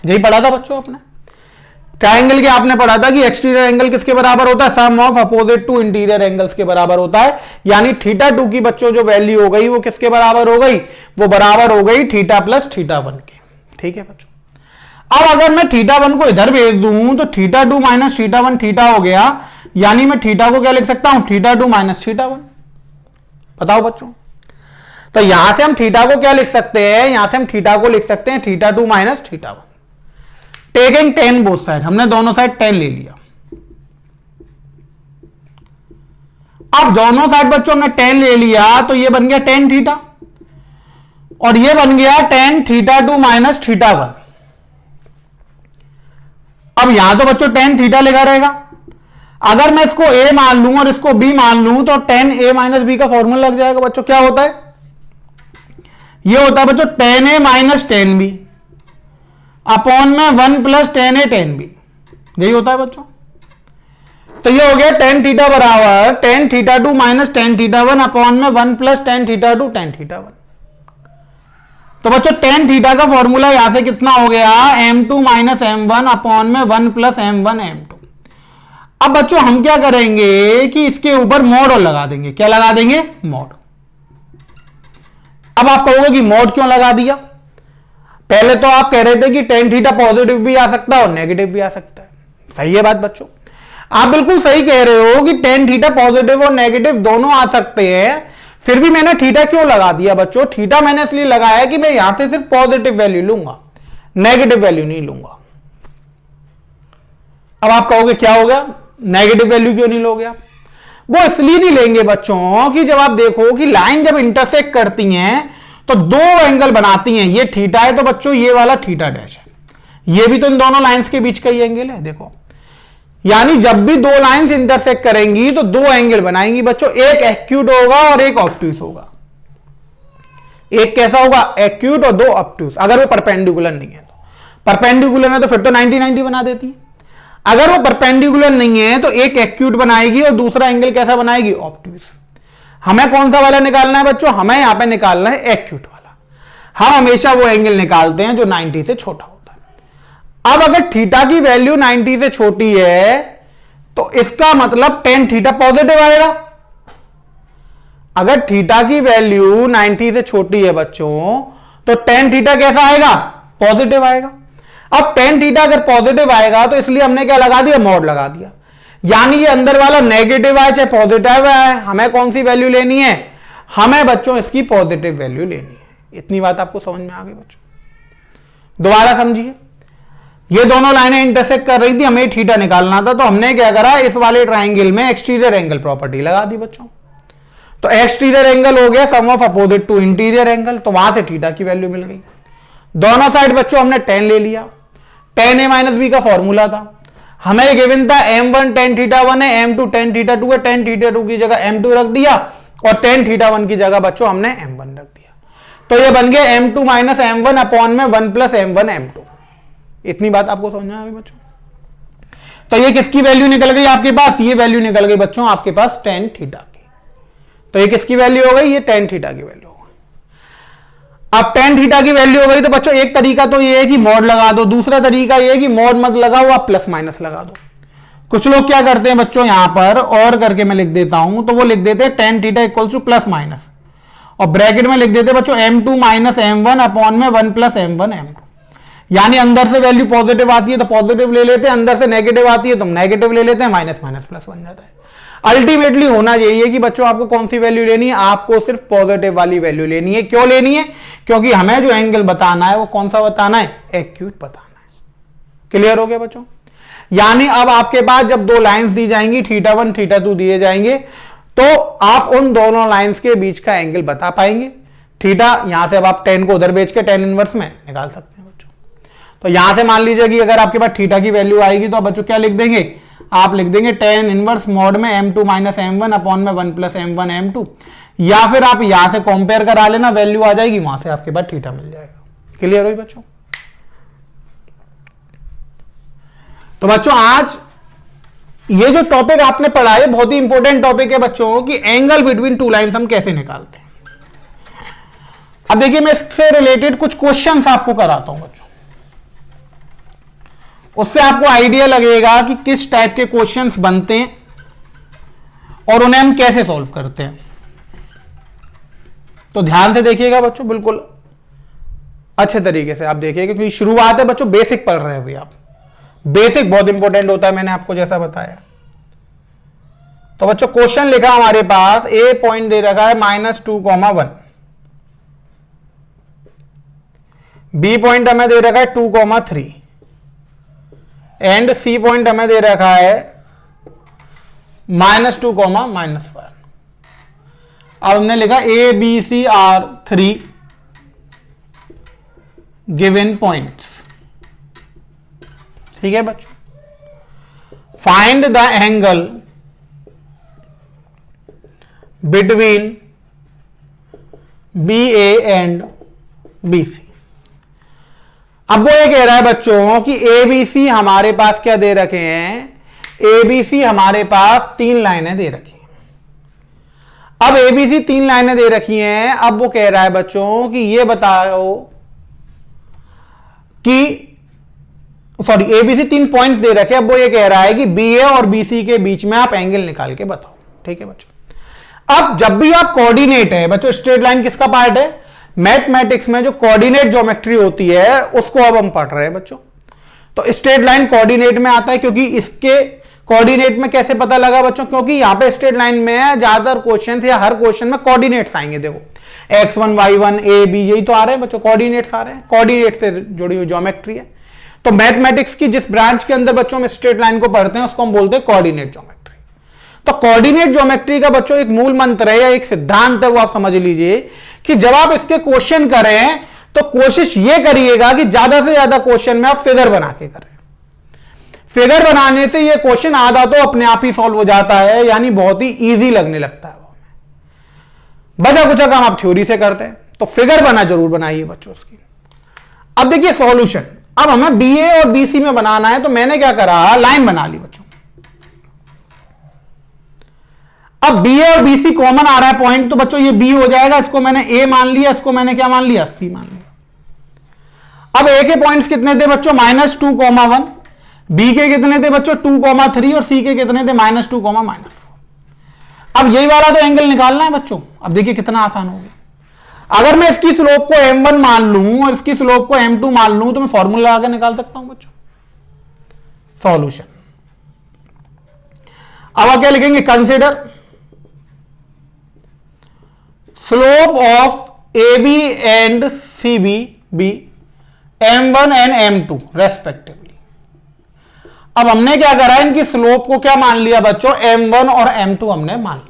यही पढ़ा था बच्चों आपने ट्राइंगल के, आपने पढ़ा था कि एक्सटीरियर एंगल किसके बराबर होता है, sum of opposite to interior angles के बराबर होता है। यानी θ2 की बच्चों जो वैल्यू हो गई वो किसके बराबर हो गई, वो बराबर हो गई थीटा प्लस θ1 के। ठीक है बच्चों। अब अगर मैं θ1 को इधर भेज दूं तो θ2 माइनस θ1 थीटा हो गया, यानी मैं थीटा को क्या लिख सकता हूं, θ2 माइनस θ1। बताओ बच्चों। तो यहां से हम थीटा को क्या लिख सकते हैं, यहां से हम थीटा को लिख सकते हैं θ2 minus θ1। Taking ten both side, हमने दोनों साइड 10 ले लिया। अब दोनों साइड बच्चों हमने 10 ले लिया तो ये बन गया tan थीटा, और ये बन गया tan θ2 माइनस θ1। अब यहां तो बच्चों tan θ लिखा रहेगा। अगर मैं इसको a मान लूं और इसको b मान लूं तो tan a माइनस b का फॉर्मूला लग जाएगा बच्चों। क्या होता है? ये होता है बच्चों tan a minus tan b upon में 1 plus tan a tan b। यही होता है बच्चों। तो ये हो गया tan θ बराबर tan θ2 माइनस tan θ1 अपॉन में 1 प्लस tan θ2 tan θ1। तो बच्चों tan θ का फॉर्मूला यहां से कितना हो गया? m2 माइनस m1 अपॉन में 1 प्लस m1 m2। अब बच्चों हम क्या करेंगे कि इसके ऊपर मॉड लगा देंगे। क्या लगा देंगे? मॉड। अब आप कहोगे कि मॉड क्यों लगा दिया? पहले तो आप कह रहे थे कि tan θ पॉजिटिव भी आ सकता है और नेगेटिव भी आ सकता है। सही है बात बच्चों, आप बिल्कुल सही कह रहे हो कि tan θ पॉजिटिव और नेगेटिव दोनों आ सकते हैं। फिर भी मैंने थीटा क्यों लगा दिया बच्चों? थीटा मैंने इसलिए लगाया कि मैं यहां से सिर्फ पॉजिटिव वैल्यू लूंगा, नेगेटिव वैल्यू नहीं लूंगा। अब आप कहोगे क्या हो गया, नेगेटिव वैल्यू क्यों नहीं लोगे आप? वो इसलिए नहीं लेंगे बच्चों कि जब आप देखो कि लाइन जब इंटरसेक्ट करती हैं तो दो एंगल बनाती हैं। ये थीटा है तो बच्चों ये वाला थीटा डैश है, ये भी तो इन दोनों लाइंस के बीच का ही एंगल है। देखो, यानी जब भी दो लाइंस इंटरसेक्ट करेंगी तो दो एंगल बनाएंगी बच्चों, एक एक्यूट होगा और एक ऑब्ट्यूस होगा। एक कैसा होगा? एक्यूट, और दो ऑब्ट्यूस। अगर वो परपेंडिकुलर नहीं है तो, परपेंडिकुलर है तो फिर तो 90-90 बना देती है। अगर वो परपेंडिकुलर नहीं है तो एक एक्यूट बनाएगी और दूसरा एंगल कैसा बनाएगी? ऑब्ट्यूस। हमें कौन सा वाला निकालना है बच्चों? हमें यहां पे निकालना है एक्यूट वाला। हम हमेशा वो एंगल निकालते हैं जो 90 से छोटा होता है। अब अगर थीटा की वैल्यू 90 से छोटी है तो इसका मतलब tan θ पॉजिटिव आएगा। अगर थीटा की वैल्यू 90 से छोटी है बच्चों तो tan θ कैसा आएगा? पॉजिटिव आएगा। अब tan θ अगर पॉजिटिव आएगा तो इसलिए हमने क्या लगा दिया? मॉड लगा दिया। यानी ये अंदर वाला नेगेटिव आए चाहे पॉजिटिव आए, हमें कौन सी वैल्यू लेनी है? हमें बच्चों इसकी पॉजिटिव वैल्यू लेनी है। इतनी बात आपको समझ में आ गई बच्चों? दोबारा समझिए, ये दोनों लाइनें इंटरसेक्ट कर रही थी, हमें थीटा निकालना था, तो हमने क्या करा? इस वाले ट्राइंगल में एक्सटीरियर एंगल प्रॉपर्टी लगा दी बच्चों। तो एक्सटीरियर एंगल हो गया sum of opposite to interior angle, तो वहां से थीटा की वैल्यू मिल गई। दोनों साइड बच्चों हमने tan ले लिया। tan a माइनस b का फॉर्मूला था, हमें गिवन था m1 tan θ1 है, m2 tan θ2 है। tan θ2 की जगह m2 रख दिया और tan θ1 की जगह बच्चों हमने m1 रख दिया। तो ये बन गया m2 माइनस m1 अपॉन में 1 प्लस m1 m2। इतनी बात आपको समझ में आ गई बच्चों? तो ये किसकी वैल्यू निकल गई आपके पास? ये वैल्यू निकल गई बच्चों आपके पास tan θ की। तो ये किसकी वैल्यू हो गई? ये tan θ की वैल्यू हो गई। अब tan θ की वैल्यू हो गई तो बच्चों एक तरीका तो ये है कि मॉड लगा दो, दूसरा तरीका ये है कि मॉड मत लगाओ, आप प्लस माइनस लगा दो। कुछ लोग क्या करते हैं बच्चों, यहां पर और करके मैं लिख देता हूं, तो वो लिख देते हैं tan θ equals to plus minus और ब्रैकेट में लिख देते बच्चों m2 माइनस m1 अपॉन में 1 प्लस m1 m2। यानी अंदर से वैल्यू पॉजिटिव आती है तो पॉजिटिव ले लेते हैं, अंदर से नेगेटिव आती है तो नेगेटिव ले लेते हैं, माइनस माइनस प्लस बन जाता है। अल्टीमेटली होना यही है कि बच्चों आपको कौन सी वैल्यू लेनी है? आपको सिर्फ पॉजिटिव वाली वैल्यू लेनी है। क्यों लेनी है? क्योंकि हमें जो एंगल बताना है वो कौन सा बताना है? एक्यूट बताना है। क्लियर हो गया बच्चों? यानी अब आपके पास जब दो लाइंस दी जाएंगी, θ1 θ2 दिए जाएंगे, तो आप उन दोनों लाइंस के बीच का एंगल बता पाएंगे। थीटा यहां से अब आप tan को उधर बेच के tan इनवर्स में निकाल सकते हैं बच्चों। तो यहां से मान लीजिए कि अगर आपके पास थीटा की वैल्यू आएगी तो आप बच्चों क्या लिख देंगे? आप लिख देंगे tan इनवर्स मॉड में m2 माइनस m1 अपॉन में 1 प्लस m1 m2, या फिर आप यहां से कंपेयर करा लेना, वैल्यू आ जाएगी, वहां से आपके पास थीटा मिल जाएगा। क्लियर हुई बच्चों? तो बच्चों आज ये जो टॉपिक आपने पढ़ा है बहुत ही इंपॉर्टेंट टॉपिक है बच्चों कि एंगल बिटवीन टू लाइंस हम कैसे निकालते हैं। अब देखिए मैं इससे रिलेटेड कुछ क्वेश्चंस आपको कराता हूं बच्चों, उससे आपको आइडिया लगेगा कि किस टाइप के क्वेश्चंस बनते हैं और उन्हें हम कैसे सॉल्व करते हैं। तो ध्यान से देखिएगा बच्चों, बिल्कुल अच्छे तरीके से आप देखिएगा, क्योंकि शुरुआत है बच्चों, बेसिक पढ़ रहे हैं अभी आप। बेसिक बहुत इंपॉर्टेंट होता है, मैंने आपको जैसा बताया। तो बच्चों क्वेश्चन लिखा हमारे पास, ए पॉइंट दे रखा है -2,1, बी पॉइंट हमें दे रखा है 2,3 एंड सी पॉइंट हमें दे रखा है -2, -1। अब हमने लिखा A B C are 3 given points. ठीक है बच्चों, find the angle between B A and B C. अब वो ये कह रहा है बच्चों कि ए बी सी हमारे पास क्या दे रखे हैं, ए बी सी हमारे पास 3 लाइनें दे रखी हैं। अब ए बी सी 3 लाइनें दे रखी हैं। अब वो कह रहा है बच्चों कि ये बताओ कि sorry A B C 3 points दे रखे। अब वो ये कह रहा है कि बी ए और बी सी के बीच में आप एंगल निकाल के बताओ। ठीक है बच्चों, अब जब भी आप कोऑर्डिनेट है बच्चों, स्ट्रेट लाइन किसका पार्ट है, मैथमेटिक्स में जो कोऑर्डिनेट ज्योमेट्री होती है उसको अब हम पढ़ रहे हैं बच्चों। तो स्ट्रेट लाइन कोऑर्डिनेट में आता है, क्योंकि इसके कोऑर्डिनेट में कैसे पता लगा बच्चों, क्योंकि यहां पे स्ट्रेट लाइन में ज्यादातर क्वेश्चन या हर क्वेश्चन में कोऑर्डिनेट्स आएंगे। देखो x1 y1 a b यही तो आ रहे हैं बच्चों, कोऑर्डिनेट्स आ रहे हैं, कोऑर्डिनेट से जुड़ी हुई ज्योमेट्री है। तो मैथमेटिक्स की जिस ब्रांच के अंदर बच्चों में स्ट्रेट लाइन को पढ़ते हैं उसको हम बोलते हैं कोऑर्डिनेट ज्योमेट्री। तो कोऑर्डिनेट ज्योमेट्री का बच्चों एक मूल मंत्र है या एक सिद्धांत है, वो आप समझ लीजिए कि जब आप इसके क्वेश्चन करें तो कोशिश ये करिएगा कि ज्यादा से ज्यादा क्वेश्चन में आप फिगर बना के करें। फिगर बनाने से ये क्वेश्चन आधा तो अपने आप ही सॉल्व हो जाता है, यानी बहुत ही इजी लगने लगता है। बचा कुचा काम आप थ्योरी से करते हैं, तो फिगर बना जरूर बनाइए बच्चों उसकी। अब देखिए सॉल्यूशन, अब हमें बी ए और बी सी में बनाना है, तो मैंने क्या करा, लाइन बना ली बच्चों। अब बी ए और बी सी कॉमन आ रहा है पॉइंट, तो बच्चों ये बी हो जाएगा, इसको मैंने ए मान लिया, इसको मैंने क्या मान लिया, सी मान लिया। अब ए के पॉइंट्स कितने थे बच्चों, -2, 1, बी के कितने थे बच्चों 2, 3 और सी के कितने थे -2, -4। अब यही वाला तो एंगल निकालना है बच्चों। अब देखिए कितना आसान हो गया। अगर मैं इसकी स्लोप को m1 मान लूं और इसकी स्लोप को m2 मान लूं तो मैं फॉर्मूला आगे निकाल सकता हूं बच्चों। सॉल्यूशन, अब आप क्या लिखेंगे, consider slope of A B and C B B m1 and m2 respectively. अब हमने क्या करा, इनकी स्लोप को क्या मान लिया बच्चों, m1 और m2 हमने मान लिया।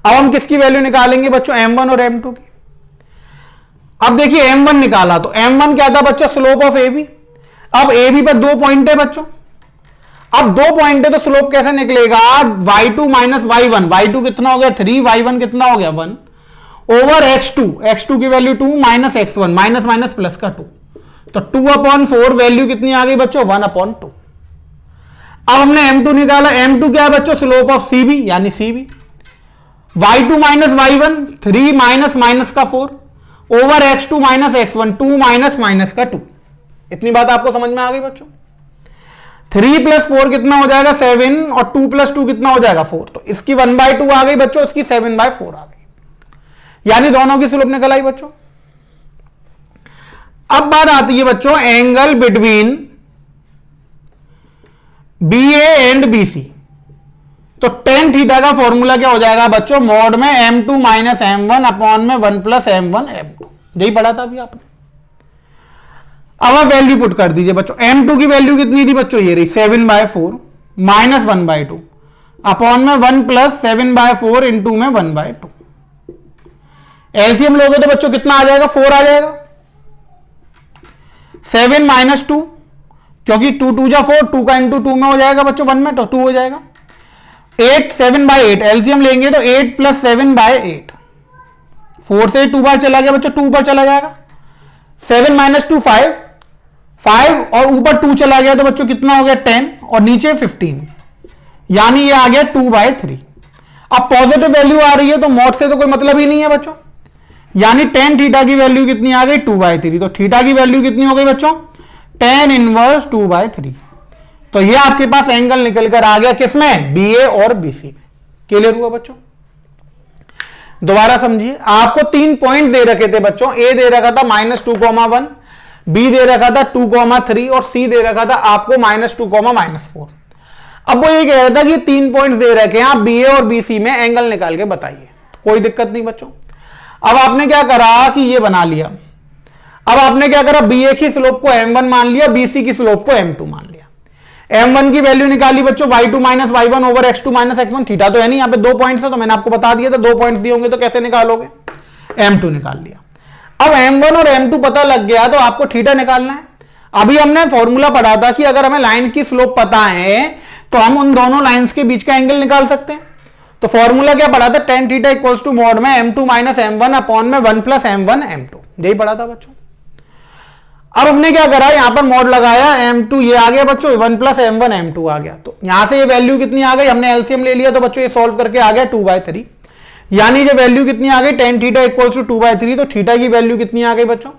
अब हम किसकी वैल्यू निकालेंगे बच्चों, m1 और m2 की। अब देखिए m1 निकाला तो m1 क्या था बच्चों, स्लोप ऑफ ab। अब ab पर 2 पॉइंट है बच्चों, अब 2 पॉइंट है तो स्लोप कैसे निकलेगा, y2 माइनस y1, y2 कितना हो गया 3, y1 कितना हो गया 1 ओवर x2 की value 2 minus x1, minus minus plus का 2, तो 2/4 वैल्यू कितनी आ गई बच्चों 1/2। अब हमने m2 निकाला, m2 क्या है बच्चों, स्लोप ऑफ cb यानी cb, y2 minus y1 3 minus minus का 4 over x2 minus x1 2 minus minus का 2। इतनी बात आपको समझ में आ गई बच्चों। 3 प्लस 4 कितना हो जाएगा 7 और 2 प्लस 2 कितना हो जाएगा 4, तो इसकी 1/2 आ गई बच्चों, इसकी 7/4 आ गई, यानी दोनों की स्लोप निकल आई बच्चों। अब बात आती है बच्चों angle between B A and B C. तो tan थीटा का फॉर्मूला क्या हो जाएगा बच्चों, मॉड में m2 माइनस m1 अपॉन में 1 प्लस m1 m2, यही पढ़ा था अभी आपने। अब आप वैल्यू पुट कर दीजिए बच्चों, m2 की वैल्यू कितनी थी बच्चों, ये रही 7/4 माइनस 1/2 अपॉन में 1 प्लस 7/4 इंटू में 1/2। एलसीएम लोगे तो बच्चों कितना आ जाएगा, 4 आ जाएगा। 7 माइनस 2, क्योंकि 2 2 जा 4, 2 का इंटू 2 में हो जाएगा बच्चों 1 में, तो 2 हो जाएगा। 8 7/8 एलसीएम लेंगे तो 8 प्लस 7/8, 4 से 2 बार चला गया बच्चों, 2 ऊपर चला जाएगा। 7 माइनस 2 5 और ऊपर 2 चला गया तो बच्चों कितना हो गया 10 और नीचे 15, यानी ये आ गया 2/3। अब पॉजिटिव वैल्यू आ रही है तो मॉड से तो कोई मतलब ही नहीं है बच्चों, यानी tan थीटा की वैल्यू कितनी आ गई 2/3, तो थीटा की वैल्यू कितनी हो गई बच्चों tan इनवर्स 2/3। तो ये आपके पास एंगल निकल कर आ गया किसमें, बी ए और बी सी में। क्लियर हुआ बच्चों, दोबारा समझिए। आपको 3 पॉइंट दे रखे थे बच्चों, ए दे रखा था -2, 1, बी दे रखा था 2, 3 और सी दे रखा था आपको -2, -4। अब वो ये कह रहा था कि 3 पॉइंट्स दे रखे हैं, आप बी ए और बी सी में एंगल निकाल के बताइए, कोई दिक्कत नहीं बच्चों। अब आपने क्या करा कि ये बना लिया। अब आपने क्या करा, बी ए की स्लोप को m1 मान लिया, बी सी की स्लोप को m2 मान लिया। m1 की वैल्यू निकाली बच्चों y2 minus y1 over x2 minus x1, theta तो है नहीं, यहाँ पे 2 पॉइंट्स है तो मैंने आपको बता दिया था 2 पॉइंट्स दिए होंगे तो कैसे निकालोगे, m2 निकाल लिया। अब m1 और m2 पता लग गया तो आपको थीटा निकालना है। अभी हमने फॉर्मूला पढ़ा था कि अगर हमें लाइन की स्लोप पता है तो हम उन दोनों लाइंस के बीच का एंगल निकाल सकते हैं। तो फॉर्मूला क्या पढ़ा था, tan theta equals to mod में m2 माइनस m1 अपॉन में 1 प्लस m1 m2, यही पढ़ा था बच्चों। अब हमने क्या करा, यहां पर मॉड लगाया, m2 ये आ गया बच्चों, 1 प्लस m1 m2 आ गया। तो यहां से ये वैल्यू कितनी आ गई, हमने एलसीएम ले लिया तो बच्चों ये सॉल्व करके आ गया 2/3, यानी जो वैल्यू कितनी आ गई, tan थीटा इक्वल्स टू 2/3। तो थीटा की वैल्यू कितनी आ गई बच्चों,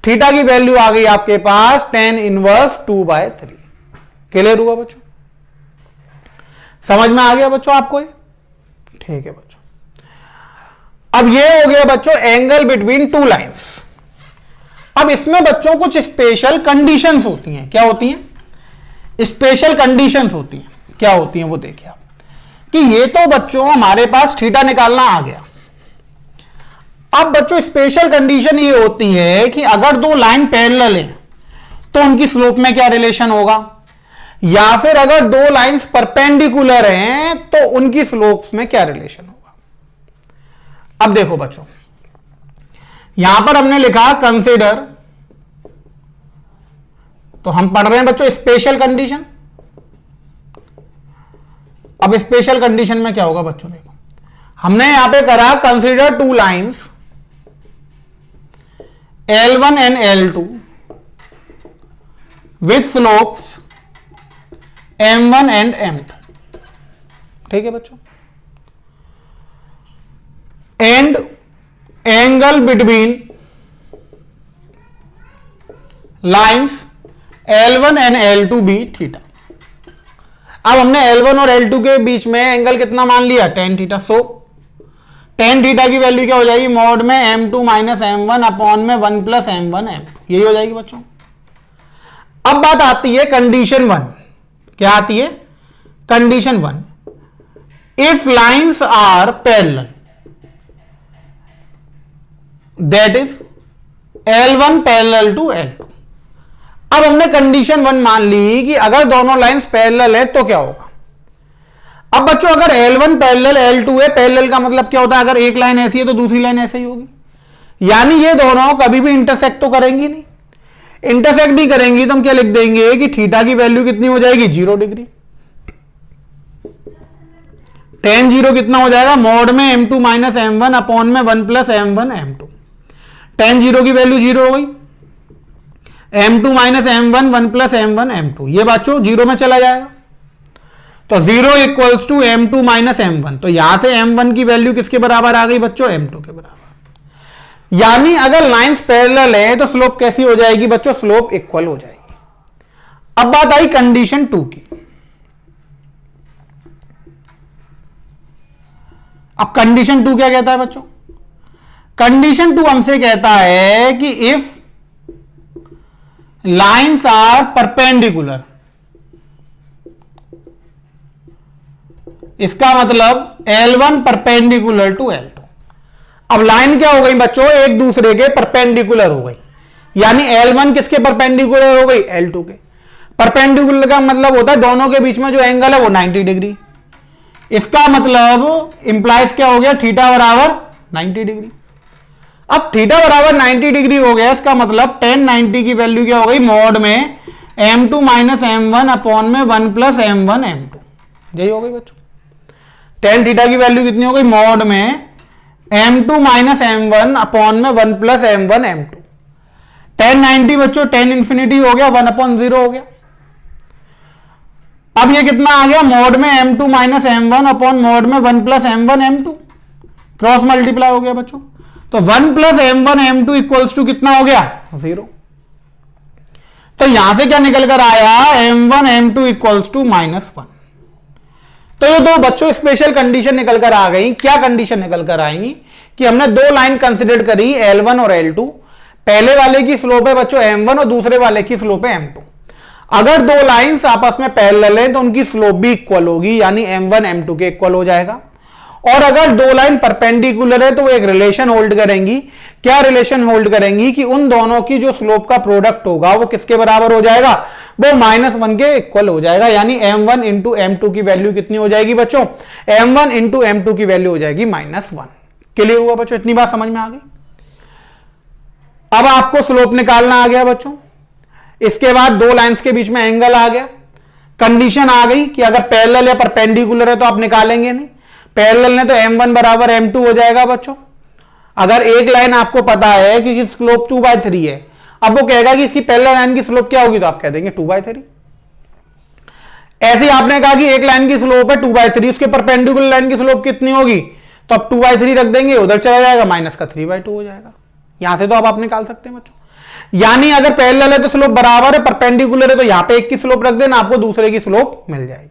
थीटा की वैल्यू आ गई आपके पास tan इनवर्स 2/3। क्लियर हुआ बच्चों, समझ में आ गया बच्चों आपको ये? ठीक है बच्चों। अब ये हो गया बच्चों एंगल बिटवीन टू लाइंस। अब इसमें बच्चों कुछ स्पेशल कंडीशंस होती हैं। क्या होती हैं? स्पेशल कंडीशंस होती हैं। क्या होती हैं वो देखिए आप, कि ये तो बच्चों हमारे पास थीटा निकालना आ गया। अब बच्चों स्पेशल कंडीशन ये होती है कि अगर दो लाइन पैरेलल हैं तो उनकी स्लोप में क्या रिलेशन होगा, या फिर अगर दो लाइंस परपेंडिकुलर हैं तो उनकी स्लोप्स में क्या रिलेशन होगा। अब देखो बच्चों, यहां पर हमने लिखा कंसीडर, तो हम पढ़ रहे हैं बच्चों स्पेशल कंडीशन। अब स्पेशल कंडीशन में क्या होगा बच्चों, देखो हमने यहां पे करा consider two lines L1 and L2 with slopes M1 and M2। ठीक है बच्चों, and angle between lines L1 and L2 भी थीटा। अब हमने L1 और L2 के बीच में एंगल कितना मान लिया, tan थीटा। सो tan थीटा की वैल्यू क्या हो जाएगी, मॉड में m2 माइनस m1 अपॉन में 1 प्लस m1 m2, यही हो जाएगी बच्चों। अब बात आती है कंडीशन 1। क्या आती है condition 1, if lines are parallel that is L1 parallel to L2। अब हमने कंडीशन 1 मान ली कि अगर दोनों लाइंस पैरेलल है तो क्या होगा। अब बच्चों अगर L1 पैरेलल L2 है, पैरेलल का मतलब क्या होता है, अगर एक लाइन ऐसी है तो दूसरी लाइन ऐसे ही होगी, यानी ये दोनों कभी भी इंटरसेक्ट तो करेंगी नहीं। इंटरसेक्ट नहीं करेंगी तो हम क्या लिख देंगे कि थीटा की वैल्यू कितनी हो जाएगी, 0 डिग्री। tan 0 कितना हो जाएगा, मॉड में m2 माइनस m1 अपॉन में 1 प्लस m1 m2। tan 0 की वैल्यू 0 हो गई, m2 minus m1 1 plus m1 m2, ये बच्चों 0 में चला जाएगा। तो 0 equals to m2 minus m1। तो यहां से m1 की वैल्यू किसके बराबर आ गई बच्चों, m2 के बराबर। यानी अगर लाइंस पैरेलल है तो स्लोप कैसी हो जाएगी बच्चों, स्लोप इक्वल हो जाएगी। अब बात आई कंडीशन 2 की। अब कंडीशन 2 क्या कहता है बच्चों, कंडीशन 2 हमसे कहता है कि इफ लाइंस आर परपेंडिकुलर, इसका मतलब L1 परपेंडिकुलर टू L2। अब लाइन क्या हो गई बच्चों, एक दूसरे के परपेंडिकुलर हो गई, यानी L1 किसके परपेंडिकुलर हो गई, L2 के। परपेंडिकुलर का मतलब होता है दोनों के बीच में जो एंगल है वो 90 डिग्री। इसका मतलब इंप्लाइज क्या हो गया, थीटा बराबर 90 डिग्री। अब थीटा बराबर 90 डिग्री हो गया, इसका मतलब tan 90 की वैल्यू क्या हो गई, मॉड में m2 माइनस m1 अपॉन में 1 प्लस m1 m2, यही हो गई बच्चों। tan थीटा की वैल्यू कितनी हो गई, मॉड में m2 माइनस m1 अपॉन में 1 प्लस m1 m2। tan 90 बच्चों tan इंफिनिटी हो गया, 1/0 हो गया। अब ये कितना आ गया, मॉड में m2 minus m1 upon mod में 1 plus m1 m2, cross multiply हो गया बच्चों। तो 1 plus m1 m2 equals to कितना हो गया, 0। तो यहां से क्या निकल कर आया, m1 m2 इक्वल्स टू -1। तो ये दो बच्चों स्पेशल कंडीशन निकल कर आ गई। क्या कंडीशन निकल कर आई कि हमने दो लाइन कंसिडर करी L1 और L2। पहले वाले की स्लोप है बच्चों m1 और दूसरे वाले की स्लोप है m2। अगर दो लाइंस आपस में पैरेलल हैं तो उनकी स्लोप भी इक्वल होगी, यानी m1 m2 के इक्वल हो जाएगा। और अगर दो लाइन परपेंडिकुलर है तो वो एक रिलेशन होल्ड करेंगी। क्या रिलेशन होल्ड करेंगी कि उन दोनों की जो स्लोप का प्रोडक्ट होगा वो किसके बराबर हो जाएगा, वो -1 के इक्वल हो जाएगा। यानी m1 इंटू m2 की वैल्यू कितनी हो जाएगी बच्चों, m1 इंटू m2 की वैल्यू हो जाएगी -1। क्लियर हुआ बच्चों, इतनी बात समझ में आ गई। अब आपको स्लोप निकालना आ गया बच्चों। इसके बाद दो लाइंस के बीच में एंगल आ गया। कंडीशन आ गई कि अगर पैरेलल या परपेंडिकुलर है तो आप निकालेंगे नहीं। पैरेलल है तो m1 बराबर m2 हो जाएगा बच्चों। अगर एक लाइन आपको पता है कि स्लोप 2/3 है, अब वो कहेगा कि इसकी पैरेलल लाइन की स्लोप क्या होगी, तो आप कह देंगे 2/3। ऐसे ही आपने कहा कि एक लाइन की स्लोप है 2/3, उसके परपेंडिकुलर लाइन की स्लोप कितनी होगी, तो आप 2/3 रख देंगे, उधर चला जाएगा, माइनस का 3/2 हो जाएगा। यहां से तो आप निकाल सकते हैं बच्चों। यानी अगर पैरेलल है तो स्लोप बराबर है, परपेंडिकुलर है तो यहां पे एक की स्लोप रख देना, आपको दूसरे की स्लोप मिल जाएगी।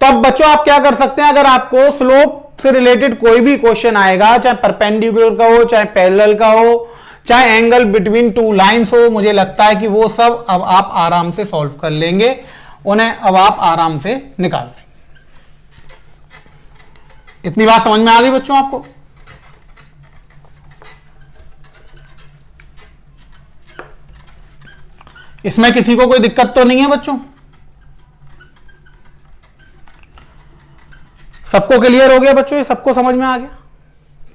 तो अब बच्चों आप क्या कर सकते हैं, अगर आपको स्लोप से रिलेटेड कोई भी क्वेश्चन आएगा, चाहे परपेंडिकुलर का हो, चाहे पैरेलल का हो, चाहे एंगल बिटवीन टू लाइंस हो, मुझे लगता है कि वो सब अब आप आराम से सॉल्व कर लेंगे, उन्हें अब आप आराम से निकाल लेंगे। इतनी बात समझ में आ गई बच्चों आपको? इसमें किसी को कोई दिक्कत तो नहीं है बच्चों? सबको क्लियर हो गया बच्चों? ये सबको समझ में आ गया?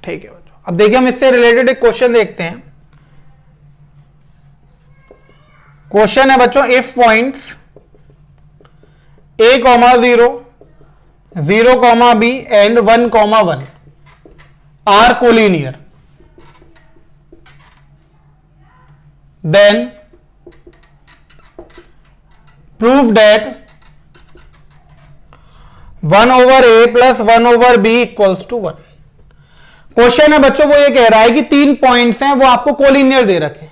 ठीक है बच्चों। अब देखिए हम इससे रिलेटेड एक क्वेश्चन देखते हैं। क्वेश्चन है बच्चों, if points a, 0, 0, b and 1, 1 are collinear, then prove that 1/a plus 1/b equals to 1। Question है बच्चों, वो ये कह रहा है कि 3 पॉइंट्स हैं, वो आपको कोलिनियर दे रखे हैं।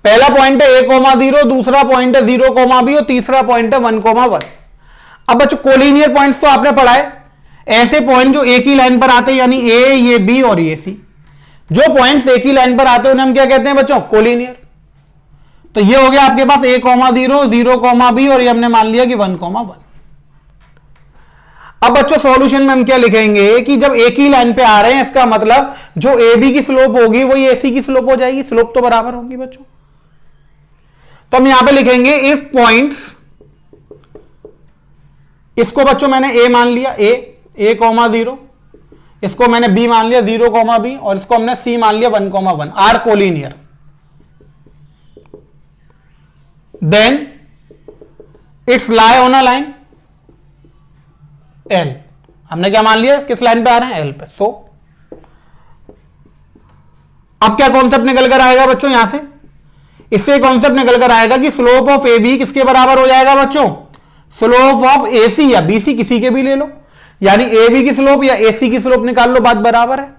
पहला पॉइंट है a, 0, दूसरा पॉइंट है 0, b और तीसरा पॉइंट है 1, 1। अब बच्चों कोलिनियर पॉइंट्स तो आपने पढ़ा है, ऐसे पॉइंट जो एक ही लाइन पर आते हैं, यानी a, ये b और ये c। जो पॉइंट्स एक ही लाइन पर आते हैं उन्हें हम क्या कहते हैं बच्चों? कोलिनियर। तो ये हो गया आपके पास a, 0, 0, b और ये हमने मान लिया कि 1, 1। अब बच्चों सॉल्यूशन में हम क्या लिखेंगे कि जब एक ही लाइन पे आ रहे हैं, इसका मतलब जो ए बी की स्लोप होगी वो ए सी की स्लोप हो जाएगी, स्लोप तो बराबर होगी बच्चों। तो हम यहां पे लिखेंगे इफ पॉइंट्स, इसको बच्चों मैंने ए मान लिया, ए 0, इसको मैंने बी मान लिया 0, बी और इसको हमने सी मान लिया 1, 1, are collinear, then it's lie on a line L. हमने क्या मान लिया, किस लाइन पे आ रहे हैं? एल पे। सो अब क्या कॉन्सेप्ट निकल कर आएगा बच्चों यहां से? इससे कॉन्सेप्ट निकल कर आएगा कि स्लोप ऑफ ए बी किसके बराबर हो जाएगा बच्चों? स्लोप ऑफ ए सी या बी सी, किसी के भी ले लो, यानी ए बी की स्लोप या ए सी की स्लोप निकाल लो, बात बराबर है।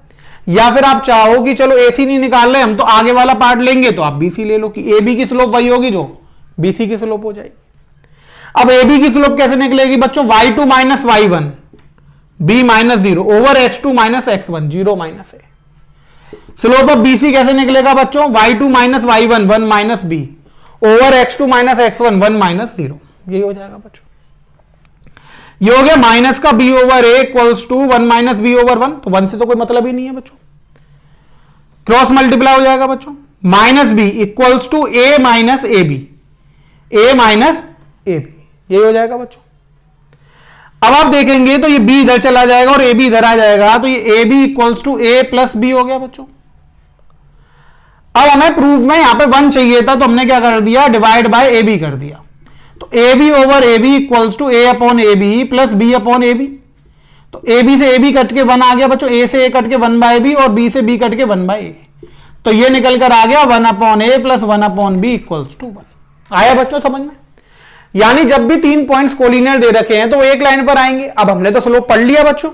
या फिर आप चाहो कि चलो ए सी नहीं निकाल रहे हम, तो आगे वाला पार्ट लेंगे, तो आप बी सी ले लो कि ए बी की स्लोप वही होगी जो बी सी की स्लोप हो जाएगी। अब ए बी की स्लोप कैसे निकलेगी बच्चों? y2 minus y1 b minus 0 over h2 minus x1, 0 minus A. Slope of BC कैसे निकलेगा बच्चों? y2 minus y1 1 minus b over x2 minus x1 1 minus 0। यही हो जाएगा बच्चों। ये हो गया माइनस का b over a equals to 1 minus b over 1। तो 1 से तो कोई मतलब ही नहीं है बच्चों, क्रॉस मल्टीप्लाई हो जाएगा बच्चों। Minus b equals to a minus A B, a minus A B, यही हो जाएगा बच्चों। अब आप देखेंगे तो ये b इधर चला जाएगा और ab इधर आ जाएगा, तो ये ab equals to a plus b हो गया बच्चों। अब हमें प्रूफ में यहां पे 1 चाहिए था, तो हमने क्या कर दिया? डिवाइड बाय ab कर दिया। तो ab over ab equals to a upon ab plus b upon ab। तो ab से ab कट के 1 आ गया बच्चों, a से a कट के 1 बाय b और b से b कट के 1 बाय a। तो ये निकल कर आ गया 1 upon a plus 1 upon b equals to 1। आया बच्चों समझ में? यानी जब भी 3 पॉइंट्स कोलिनियर दे रखे हैं तो एक लाइन पर आएंगे। अब हमने तो स्लोप पढ़ लिया बच्चों,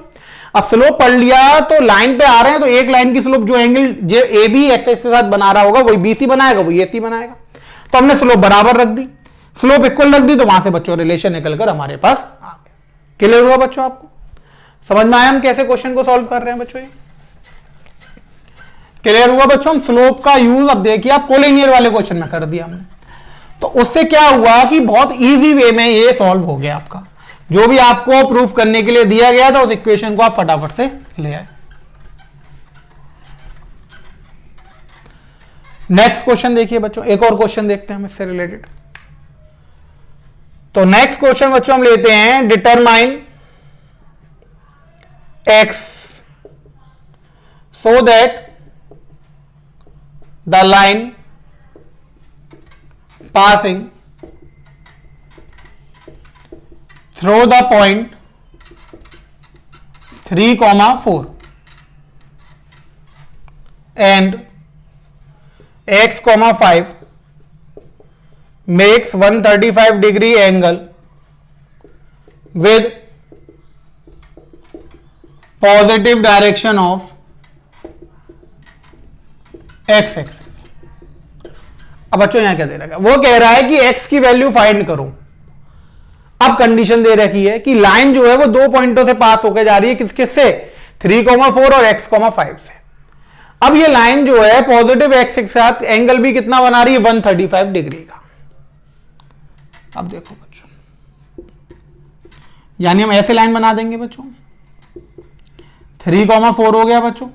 अब स्लोप पढ़ लिया तो लाइन पे आ रहे हैं, तो एक लाइन की स्लोप जो एंगल जो ए बी एक्सिस के साथ बना रहा होगा वही बीसी बनाएगा, वही एसी बनाएगा। तो हमने स्लोप बराबर रख दी, स्लोप इक्वल रख दी, तो वहां से बच्चों रिलेशन निकलकर हमारे पास आ गया। क्लियर हुआ बच्चों? आपको समझ में आया हम कैसे क्वेश्चन को सॉल्व कर रहे हैं बच्चों? ये क्लियर हुआ बच्चों? हम स्लोप का यूज अब देखिए आप कोलिनियर वाले क्वेश्चन में कर दिया हमने, तो उससे क्या हुआ कि बहुत इजी वे में ये सॉल्व हो गया आपका। जो भी आपको प्रूफ करने के लिए दिया गया था उस इक्वेशन को आप फटाफट से ले आए। नेक्स्ट क्वेश्चन देखिए बच्चों, एक और क्वेश्चन देखते हैं हम इससे रिलेटेड। तो नेक्स्ट क्वेश्चन बच्चों हम लेते हैं, determine x so that the line passing through the point 3, 4 and x, 5 makes 135 degree angle with positive direction of x axis। अब बच्चों यहां क्या दे रखा है, वो कह रहा है कि x की वैल्यू फाइंड करो। अब कंडीशन दे रखी है कि लाइन जो है वो दो पॉइंटों से पास होकर जा रही है, किसके से, 3,4 और x, 5 से। अब ये लाइन जो है पॉजिटिव x के साथ एंगल भी कितना बना रही है, 135 डिग्री का। अब देखो बच्चों, यानी हम ऐसे लाइन बना देंगे बच्चों, 3,4 हो गया बच्चों।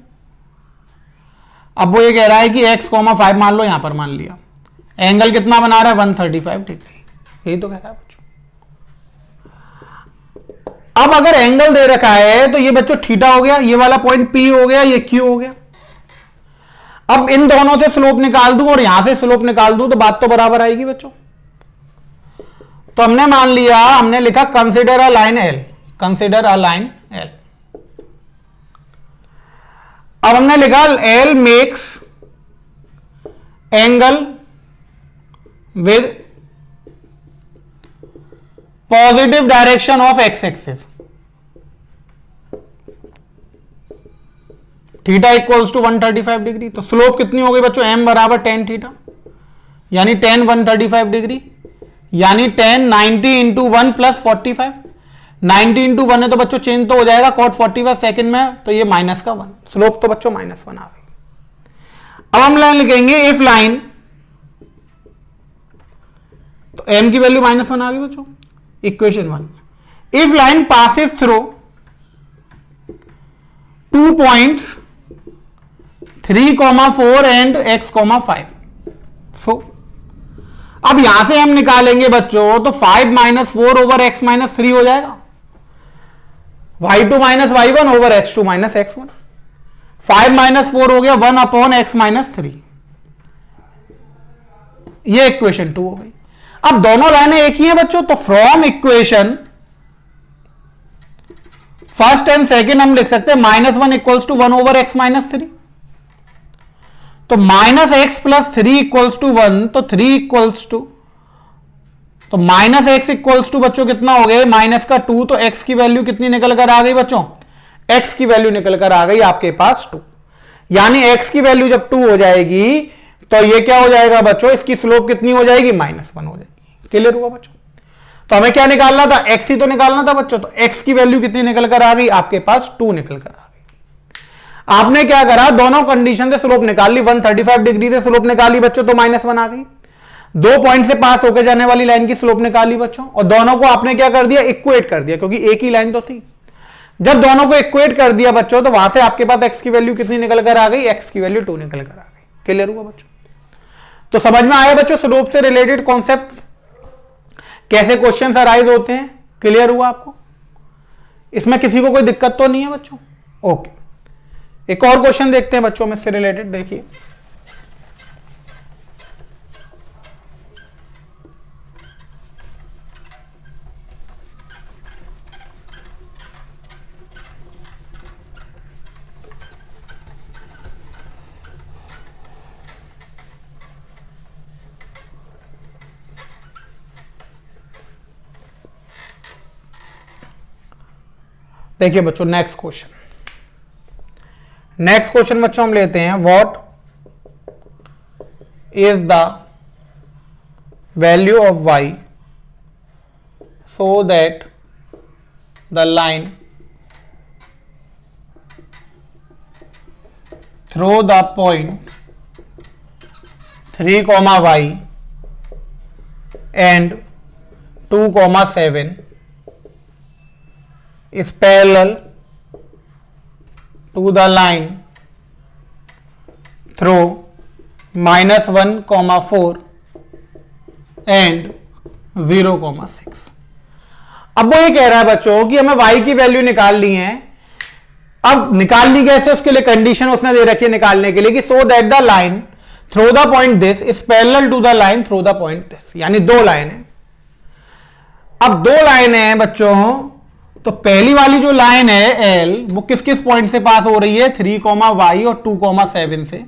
अब वो ये कह रहा है कि x, 5 मान लो, यहां पर मान लिया, एंगल कितना बना रहा है, 135 डिग्री। यही तो कह रहा है बच्चों। अब अगर एंगल दे रखा है तो ये बच्चों थीटा हो गया, ये वाला पॉइंट P हो गया, ये Q हो गया। अब इन दोनों से स्लोप निकाल दूं और यहां से स्लोप निकाल दूं तो बात तो बराबर आएगी बच्चों। तो हमने मान लिया, हमने लिखा consider a line L, consider a line L। अब हमने लिखा L makes angle with positive direction of x axis, theta equals to 135 degree. तो स्लोप कितनी हो गई बच्चों, m बराबर tan थीटा, यानी tan 135 डिग्री, यानी tan 90 इंटू 1 प्लस 45। 90 इंटू 1 है तो बच्चों चेंज तो हो जाएगा cot 45 सेकंड में, तो ये माइनस का 1, स्लोप तो बच्चों -1 आ गई। अब हम लाइन लिखेंगे इफ लाइन, तो m की वैल्यू -1 आ गई बच्चों, equation 1। If line passes through 2 points 3, 4 and x, 5। सो अब यहां से हम निकालेंगे बच्चों, तो 5 - 4 ओवर x - 3 हो जाएगा, y2 - y1 over x2 - x1। 5 - 4 हो गया 1 अपॉन x - 3। ये इक्वेशन 2 हो गई। अब दोनों लाइनें एक ही हैं बच्चों, तो from equation first and second हम लिख सकते हैं -1 इक्वल्स टू 1 ओवर x - 3। तो -x + 3 इक्वल्स टू 1, तो 3 इक्वल्स टू, तो -x इक्वल्स टू बच्चों कितना हो गया, -2। तो x की वैल्यू कितनी निकल कर आ गई बच्चों, x की वैल्यू निकल कर आ गई आपके पास 2। यानी x की वैल्यू जब 2 हो जाएगी तो ये क्या हो जाएगा बच्चों, इसकी स्लोप कितनी हो जाएगी, -1 हो जाएगी। क्लियर हुआ बच्चों। तो हमें क्या निकालना था, x ही तो निकालना था बच्चों। तो x की वैल्यू कितनी निकल कर आ गई, आपके पास 2 निकल कर आ गई। आपने क्या करा, दोनों कंडीशन से स्लोप निकाल ली, 135 डिग्री से स्लोप निकाली बच्चों, तो -1 आ गई। 2 पॉइंट से पास होकर जाने वाली लाइन की स्लोप निकाली बच्चों, और दोनों को आपने क्या कर दिया, इक्वेट कर दिया, क्योंकि एक ही लाइन तो थी। जब दोनों को इक्वेट कर दिया बच्चों, तो वहां से आपके पास x की वैल्यू कितनी निकल कर आ गई, x की वैल्यू 2 निकल कर आ गई। क्लियर हुआ बच्चों। तो समझ में आया बच्चों स्लोप से रिलेटेड कॉन्सेप्ट, कैसे क्वेश्चंस अराइज होते हैं। क्लियर हुआ आपको, इसमें किसी को कोई दिक्कत तो नहीं है बच्चों। ओके, एक और क्वेश्चन देखते हैं बच्चों में इससे रिलेटेड। देखिए देखिए बच्चों, नेक्स्ट क्वेश्चन बच्चों हम लेते हैं, what is the value of y so that the line through the point 3, y and 2, 7 is parallel to the line through -1, 4 and 0, 6। अब वो ये कह रहा है बच्चों कि हमें y की वैल्यू निकाल ली है। अब निकाल ली कैसे, उसके लिए कंडीशन उसने दे रखी है निकालने के लिए कि so that the line through the point this is parallel to the line through the point this, यानी दो लाइन है। अब दो लाइन है बच्चों, तो पहली वाली जो लाइन है एल वो किस किस पॉइंट से पास हो रही है, 3, y और 2, 7 से।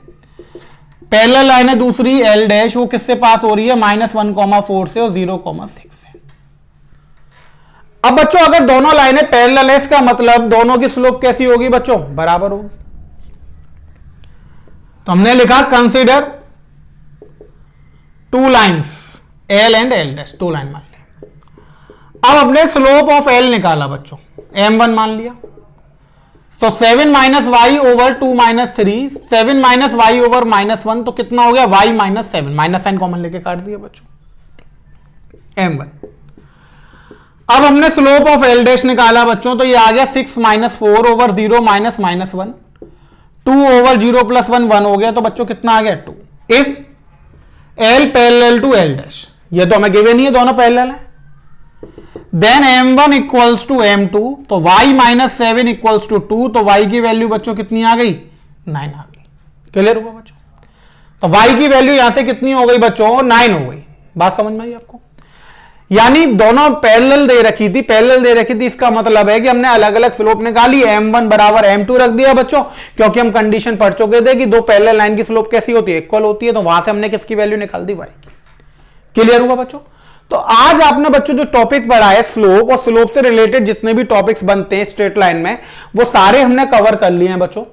पैरेलल लाइन है दूसरी एल डैश, वो किससे पास हो रही है, -1, 4 से और 0, 6 से। अब बच्चों अगर दोनों लाइनें पैरेलल है, इसका मतलब दोनों की स्लोप कैसी होगी बच्चों, बराबर होगी। तो हमने लिखा consider two lines L and L dash, two line मान लिया। अब हमने स्लोप ऑफ एल निकाला बच्चों, m1 मान लिया। तो 7 - y ओवर 2 - 3, 7 - y ओवर -1, तो कितना हो गया, y - 7, माइनस साइन कॉमन लेके काट दिया बच्चों, m1। अब हमने स्लोप ऑफ एल डैश निकाला बच्चों, तो ये आ गया 6 - 4 ओवर 0 -1, 2 ओवर 0 + 1 1 हो गया। तो बच्चों कितना आ गया, 2। If L parallel to L dash, ये तो हमें गिवन ही है, दोनों पैरेलल है। Then m1 equals to m2, तो y - 7 इक्वल्स टू 2, तो y की वैल्यू बच्चों कितनी आ गई, 9 आ गई। क्लियर होगा बच्चों? तो y की वैल्यू यहां से कितनी हो गई बच्चों, 9 हो गई। बात समझ में आई आपको? यानी दोनों पैरेलल दे रखी थी, इसका मतलब है कि हमने अलग अलग स्लोप निकाली, m1 बराबर m2 रख दिया बच्चों, क्योंकि हम कंडीशन पढ़ चुके थे कि दो पैरेलल लाइन की स्लोप कैसी होती है, इक्वल होती है। तो वहां से हमने किसकी वैल्यू निकाल दी, y की। क्लियर हुआ बच्चों? तो आज आपने बच्चों जो टॉपिक पढ़ा है स्लोप, और स्लोप से रिलेटेड जितने भी टॉपिक्स बनते हैं स्ट्रेट लाइन में, वो सारे हमने कवर कर लिए हैं बच्चों।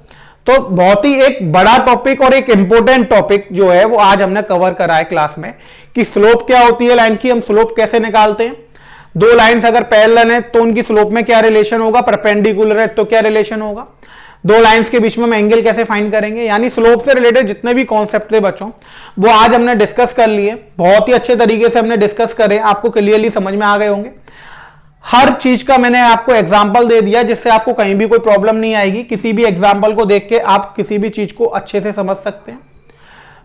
तो बहुत ही एक बड़ा टॉपिक और एक इंपॉर्टेंट टॉपिक जो है वो आज हमने कवर करा है क्लास में, कि स्लोप क्या होती है लाइन की, हम स्लोप कैसे निकालते हैं। दो लाइंस अगर पैरेलल हैं तो उनकी स्लोप में क्या रिलेशन होगा, परपेंडिकुलर है तो क्या रिलेशन होगा, दो लाइंस के बीच में हम एंगल कैसे फाइंड करेंगे। यानी स्लोप से रिलेटेड जितने भी कॉन्सेप्ट थे बच्चों, वो आज हमने डिस्कस कर लिए। बहुत ही अच्छे तरीके से हमने डिस्कस करे, आपको क्लियरली समझ में आ गए होंगे। हर चीज का मैंने आपको एग्जाम्पल दे दिया, जिससे आपको कहीं भी कोई प्रॉब्लम नहीं आएगी। किसी भी एग्जाम्पल को देख के आप किसी भी चीज को अच्छे से समझ सकते हैं।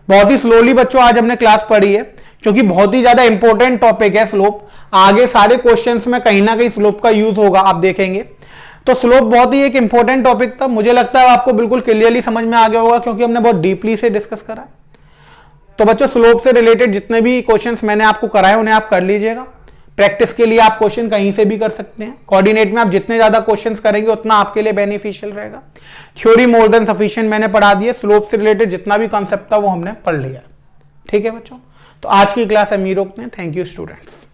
बहुत ही स्लोली बच्चों आज हमने क्लास पढ़ी है, क्योंकि बहुत ही ज्यादा इंपॉर्टेंट टॉपिक है स्लोप। आगे सारे क्वेश्चंस में कहीं ना कहीं स्लोप का यूज होगा, आप देखेंगे। तो स्लोप बहुत ही एक इंपॉर्टेंट टॉपिक था। मुझे लगता है आपको बिल्कुल क्लियरली समझ में आ गया होगा, क्योंकि हमने बहुत डीपली से डिस्कस करा। तो बच्चों स्लोप से रिलेटेड जितने भी क्वेश्चंस मैंने आपको कराए उन्हें आप कर लीजिएगा। प्रैक्टिस के लिए आप क्वेश्चन कहीं से भी कर सकते हैं। कोऑर्डिनेट में आप जितने ज्यादा क्वेश्चंस करेंगे उतना आपके लिए बेनिफिशियल रहेगा। थ्योरी मोर देन सफिशिएंट मैंने पढ़ा दी है। स्लोप से रिलेटेड जितना भी कॉन्सेप्ट था वो हमने पढ़ लिया। ठीक है बच्चों, तो आज की क्लास हम यहीं रोकते हैं। Thank you students.